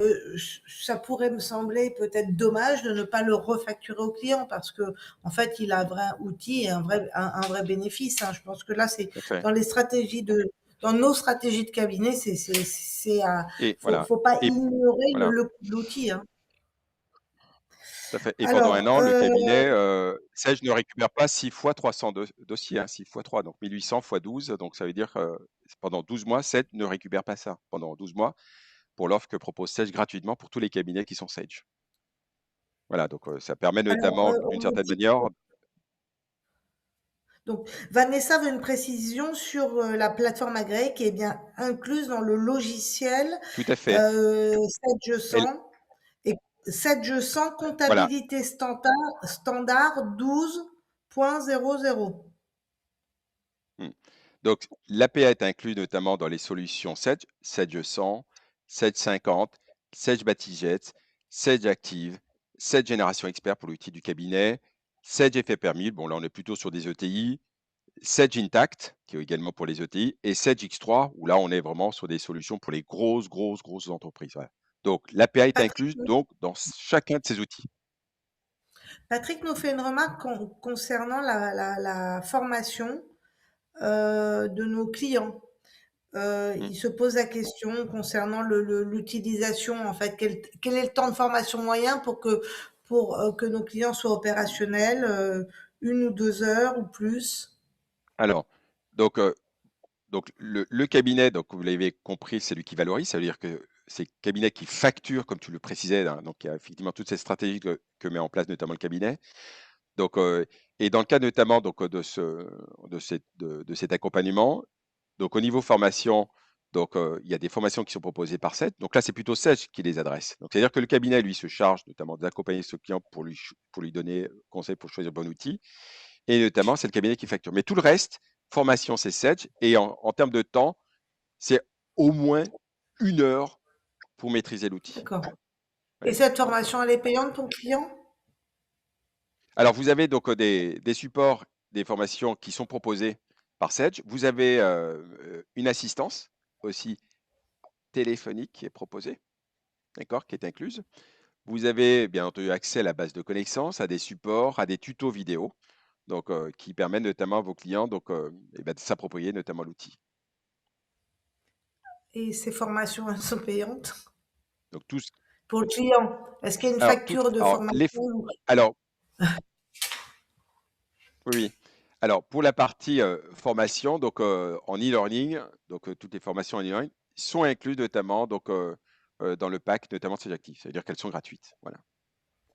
ça pourrait me sembler peut-être dommage de ne pas le refacturer au client parce que en fait, il a un vrai outil et un vrai bénéfice. Hein. Je pense que là, c'est Tout à fait. dans les stratégies dans nos stratégies de cabinet, Et voilà. faut pas Et ignorer voilà. l'outil. Hein. Tout à fait. Et pendant un Alors, an, le cabinet, Sage ne récupère pas 6 fois 300 dossiers, hein, 6 fois 3, donc 1800 fois 12. Donc ça veut dire que pendant 12 mois, Sage ne récupère pas ça. Pendant 12 mois, pour l'offre que propose Sage gratuitement pour tous les cabinets qui sont Sage. Voilà, donc ça permet notamment, on d'une me certaine dit manière, donc Vanessa veut une précision sur, la plateforme agréée qui est bien incluse dans le logiciel, tout à fait. 7G100 et 7G100 Voilà. comptabilité standard 12.00. Mmh. Donc l'APA est inclus notamment dans les solutions Sage, Sage 100, Sage 50, Sage Batijet, Sage Active, Sage Génération Expert pour l'outil du cabinet, Sage Effet Permis, bon là on est plutôt sur des ETI, Sage Intact, qui est également pour les ETI, et Sage X3, où là on est vraiment sur des solutions pour les grosses entreprises. Voilà. Donc l'APA est Patrick incluse donc dans chacun de ces outils. Patrick nous fait une remarque concernant la formation, de nos clients. Mmh. Il se pose la question concernant l'utilisation, en fait, quel est le temps de formation moyen pour que nos clients soient opérationnels, 1 ou 2 heures ou plus? Alors, donc, donc le cabinet, donc vous l'avez compris, c'est lui qui valorise, ça veut dire que c'est le cabinet qui facture, comme tu le précisais, hein, donc il y a effectivement toute cette stratégie que met en place notamment le cabinet. Donc, et dans le cas notamment donc, de cet accompagnement, donc au niveau formation, donc il y a des formations qui sont proposées par SET. Donc là, c'est plutôt SET qui les adresse. Donc c'est-à-dire que le cabinet, lui, se charge notamment d'accompagner ce client pour lui donner conseil pour choisir le bon outil. Et notamment, c'est le cabinet qui facture. Mais tout le reste, formation, c'est SET. Et en termes de temps, c'est au moins 1 heure pour maîtriser l'outil. D'accord. Et Ouais. cette Donc, formation, elle est payante pour le client? alors, vous avez donc des supports, des formations qui sont proposées par Sedge. Vous avez une assistance aussi téléphonique qui est proposée, d'accord, qui est incluse. Vous avez bien entendu accès à la base de connaissances, à des supports, à des tutos vidéo, donc qui permettent notamment à vos clients donc, eh ben, de s'approprier notamment l'outil. Et ces formations, elles sont payantes? Donc tous, Pour le client, est-ce qu'il y a une alors facture de alors formation? alors oui, oui. Alors, pour la partie formation, donc en e-learning, donc toutes les formations en e-learning sont incluses notamment donc, dans le pack, notamment de ces actifs. C'est-à-dire qu'elles sont gratuites. Voilà.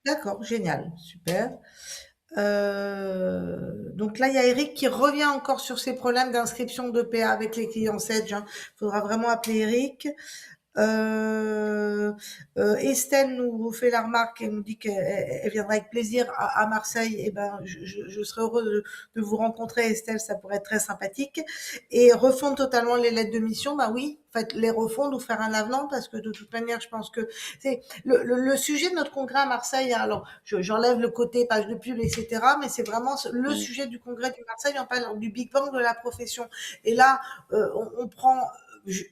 D'accord, génial, super. Donc là, il y a Eric qui revient encore sur ses problèmes d'inscription de PA avec les clients Sedge, hein. Faudra vraiment appeler Eric. Estelle nous fait la remarque et nous dit qu'elle viendra avec plaisir à Marseille. Et ben, je serais heureuse de vous rencontrer, Estelle, ça pourrait être très sympathique. Et refondre totalement les lettres de mission, bah oui, faites les refondre ou faire un avenant parce que de toute manière, je pense que c'est le sujet de notre congrès à Marseille. Hein, alors, j'enlève le côté page de pub, etc. Mais c'est vraiment le Mm. sujet du congrès de Marseille. On parle du Big Bang de la profession. Et là, on prend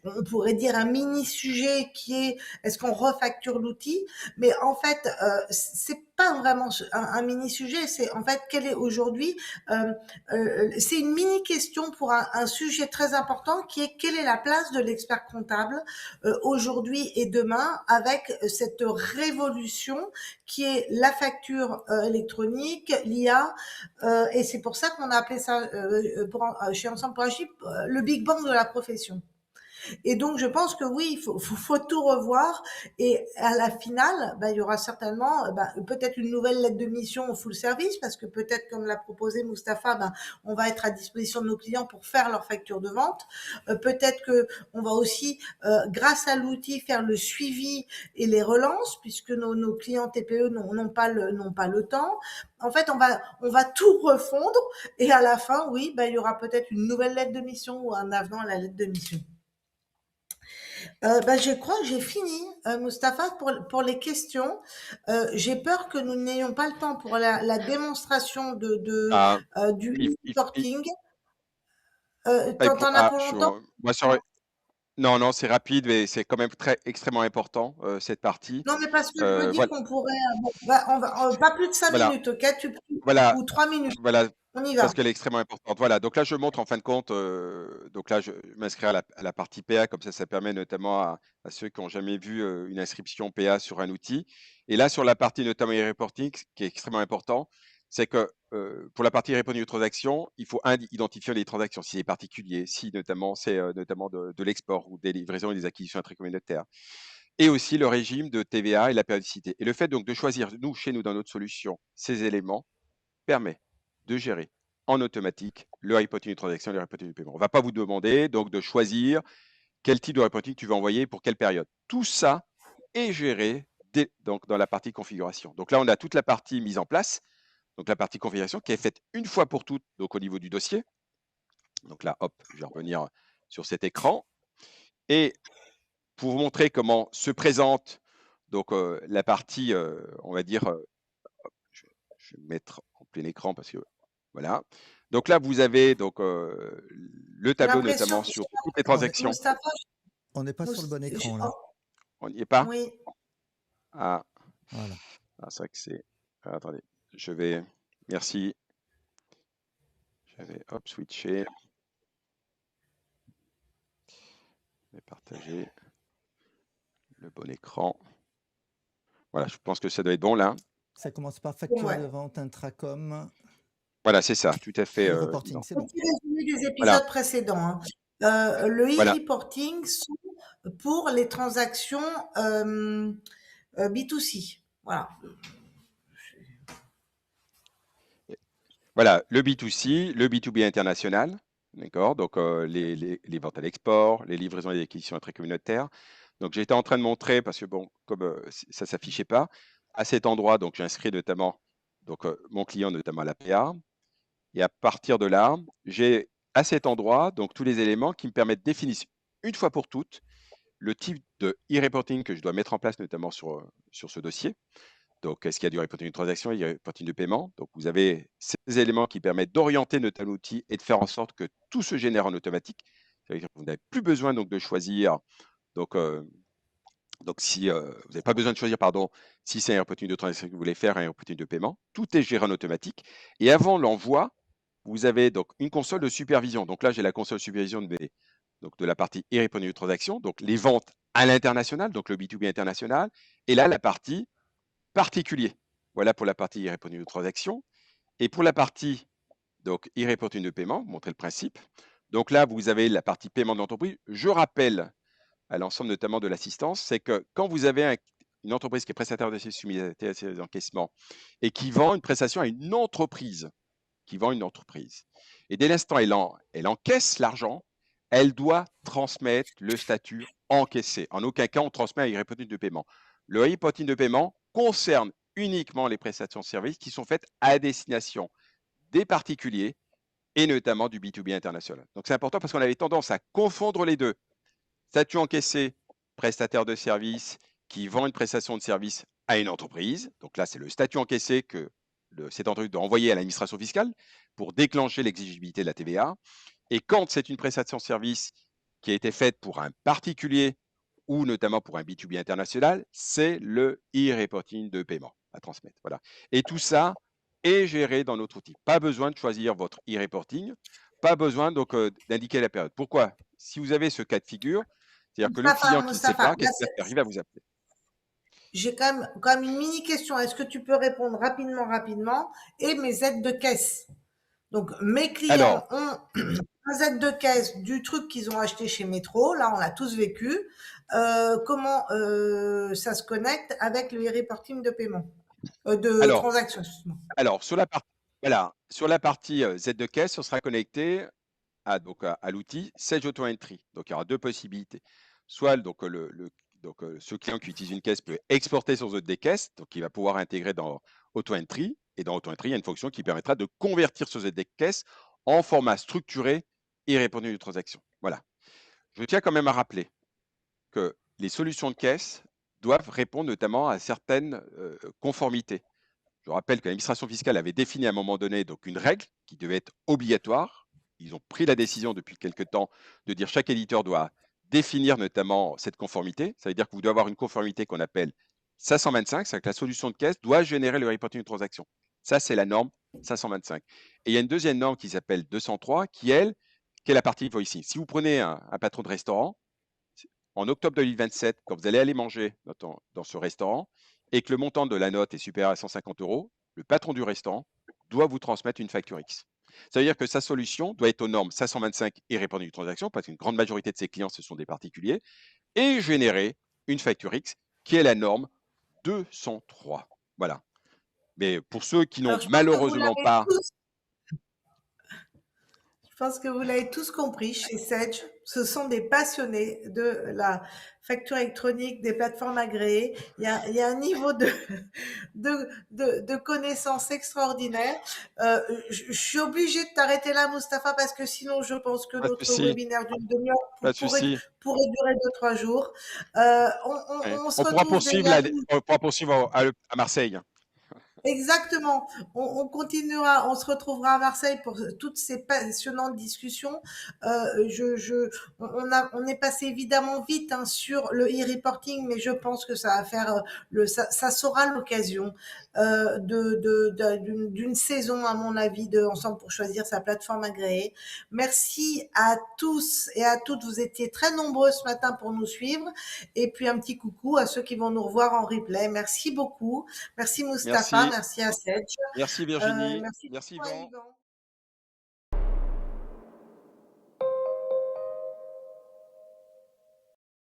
on pourrait dire un mini sujet qui est est-ce qu'on refacture l'outil, mais en fait c'est pas vraiment un mini sujet, c'est en fait quel est aujourd'hui c'est une mini question pour un sujet très important qui est quelle est la place de l'expert comptable aujourd'hui et demain avec cette révolution qui est la facture électronique, l'IA, et c'est pour ça qu'on a appelé ça chez Ensemble pour Agir le Big Bang de la profession. Et donc, je pense que oui, il faut tout revoir. Et à la finale, bah, il y aura certainement bah, peut-être une nouvelle lettre de mission au full service, parce que peut-être, comme l'a proposé Mustapha, bah, on va être à disposition de nos clients pour faire leur facture de vente. Peut-être que on va aussi, grâce à l'outil, faire le suivi et les relances, puisque nos clients TPE n'ont pas le temps. En fait, on va tout refondre. Et à la fin, oui, bah, il y aura peut-être une nouvelle lettre de mission ou un avenant à la lettre de mission. Bah, je crois que j'ai fini, Mustapha, pour les questions. J'ai peur que nous n'ayons pas le temps pour la démonstration Ah, du il- il- il- e-reporting. T'en as ah, pour longtemps? moi, Non, non, c'est rapide, mais c'est quand même extrêmement important, cette partie. Non, mais parce que je me dis Voilà, qu'on pourrait, bon, pas plus de 5 voilà, minutes, ok? voilà, Ou 3 minutes. voilà, On y parce va. qu'elle est extrêmement importante. Voilà, donc là, je montre en fin de compte, donc là, je m'inscris à la partie PA, comme ça permet notamment à ceux qui n'ont jamais vu une inscription PA sur un outil. Et là, sur la partie notamment e-reporting, ce qui est extrêmement important, c'est que pour la partie e-reporting de transactions, il faut identifier les transactions, si c'est particulier, si notamment c'est notamment de l'export ou des livraisons et des acquisitions intracommunautaires. Et aussi le régime de TVA et la périodicité. Et le fait donc de choisir, chez nous, dans notre solution, ces éléments permet de gérer en automatique le reporting de transaction et le reporting de paiement. On ne va pas vous demander donc de choisir quel type de reporting tu vas envoyer pour quelle période. Tout ça est géré donc dans la partie configuration. Donc là, on a toute la partie mise en place, donc la partie configuration qui est faite une fois pour toutes donc au niveau du dossier. Donc là, hop, je vais revenir sur cet écran. Et pour vous montrer comment se présente donc la partie, on va dire, je vais mettre en plein écran parce que voilà. Donc là, vous avez donc le J'ai tableau l'impression, notamment sur toutes les transactions. Moustapha, On n'est pas sur le bon écran, là. On n'y est pas? oui. Ah, Voilà. c'est vrai que c'est. Attendez, je vais. Merci. Je vais hop switcher. Je vais partager le bon écran. Voilà, je pense que ça doit être bon là. Ça commence par facture Ouais. de vente, intracom. Voilà, c'est ça, tout à fait. Et reporting, c'est bon. Petit résumé des épisodes Voilà. précédents, hein. Le Voilà. e-reporting sont pour les transactions B2C. Voilà. Voilà, le B2C, le B2B international, d'accord? Donc, les ventes à l'export, les livraisons et les acquisitions intracommunautaires. Donc, j'étais en train de montrer, parce que bon, comme ça ne s'affichait pas, à cet endroit, donc j'inscris notamment donc, mon client, notamment à la PA. Et à partir de là, j'ai à cet endroit donc tous les éléments qui me permettent de définir une fois pour toutes le type de e-reporting que je dois mettre en place, notamment sur ce dossier. Donc, est-ce qu'il y a du reporting de transaction, il y a du reporting de paiement? Donc, vous avez ces éléments qui permettent d'orienter notre outil et de faire en sorte que tout se génère en automatique. C'est-à-dire que vous n'avez plus besoin donc, de choisir. Donc si vous n'avez pas besoin de choisir, pardon, si c'est un reporting de transaction que vous voulez faire, un reporting de paiement, tout est géré en automatique. Et avant l'envoi, vous avez donc une console de supervision. Donc là, j'ai la console de supervision de la partie e-reporting de transaction, donc les ventes à l'international, donc le B2B international, et là, la partie particulier. Voilà pour la partie e-reporting de transaction. Et pour la partie donc e-reporting de paiement, montrer le principe. Donc là, vous avez la partie paiement de l'entreprise. Je rappelle à l'ensemble notamment de l'assistance, c'est que quand vous avez une entreprise qui est prestataire de services soumise à des encaissements et qui vend une prestation à une entreprise, et dès l'instant elle encaisse l'argent, elle doit transmettre le statut encaissé. En aucun cas, on transmet un e-reporting de paiement. Le e-reporting de paiement concerne uniquement les prestations de services qui sont faites à destination des particuliers et notamment du B2B international. Donc c'est important parce qu'on avait tendance à confondre les deux. Statut encaissé, prestataire de service qui vend une prestation de service à une entreprise. Donc là, c'est le statut encaissé que cette entreprise doit envoyer à l'administration fiscale pour déclencher l'exigibilité de la TVA. Et quand c'est une prestation de service qui a été faite pour un particulier ou notamment pour un B2B international, c'est le e-reporting de paiement à transmettre. Voilà. Et tout ça est géré dans notre outil. Pas besoin de choisir votre e-reporting, pas besoin donc d'indiquer la période. Pourquoi? Si vous avez ce cas de figure, c'est-à-dire que le client qui ne sait pas, qu'est-ce qu'il va faire? Il va vous appeler. J'ai quand même une mini question. Est-ce que tu peux répondre rapidement? Et mes aides de caisse. Donc, mes clients ont un aide de caisse du truc qu'ils ont acheté chez Métro. Là, on l'a tous vécu. Comment ça se connecte avec le e-reporting de paiement, de transaction, excuse-moi. Alors, sur la partie Z de caisse, on sera connecté à l'outil Sage Auto Entry. Donc, il y aura deux possibilités. Soit ce client qui utilise une caisse peut exporter son ZD caisse, donc il va pouvoir intégrer dans Auto Entry. Et dans Auto Entry, il y a une fonction qui permettra de convertir ce ZD caisse en format structuré et répondu de transaction. Voilà. Je tiens quand même à rappeler que les solutions de caisse doivent répondre notamment à certaines conformités. Je rappelle que l'administration fiscale avait défini à un moment donné donc une règle qui devait être obligatoire. Ils ont pris la décision depuis quelque temps de dire chaque éditeur doit définir notamment cette conformité. Ça veut dire que vous devez avoir une conformité qu'on appelle 525, c'est-à-dire que la solution de caisse doit générer le reporting de transaction. Ça, c'est la norme 525. Et il y a une deuxième norme qui s'appelle 203, qui est la partie invoicing. Si vous prenez un patron de restaurant, en octobre 2027, quand vous allez aller manger dans ce restaurant et que le montant de la note est supérieur à 150 euros, le patron du restaurant doit vous transmettre une facture X. Ça veut dire que sa solution doit être aux normes 525 et reporting de transaction, parce qu'une grande majorité de ses clients, ce sont des particuliers, et générer une facture X qui est la norme 203. Voilà. Mais pour ceux qui n'ont Alors, malheureusement pas... Je pense que vous l'avez tous compris, chez Sedge, ce sont des passionnés de la facture électronique, des plateformes agréées. Il y a un niveau de connaissances extraordinaire. Je suis obligée de t'arrêter là, Mustapha, parce que sinon, je pense que Pas de notre souci, webinaire d'une demi-heure pas de pourrait souci. durer 2-3 jours. On se On pourra retrouve poursuivre à Marseille. Exactement. On continuera, on se retrouvera à Marseille pour toutes ces passionnantes discussions. On est passé évidemment vite hein, sur le e-reporting, mais je pense que ça va faire ça sera l'occasion d'une saison, à mon avis, de Ensemble pour choisir sa plateforme agréée. Merci à tous et à toutes. Vous étiez très nombreux ce matin pour nous suivre. Et puis un petit coucou à ceux qui vont nous revoir en replay. Merci beaucoup. Merci Mustapha, Merci. merci à Sedge. Merci Virginie. Merci Merci beaucoup à Yvan. Yvan.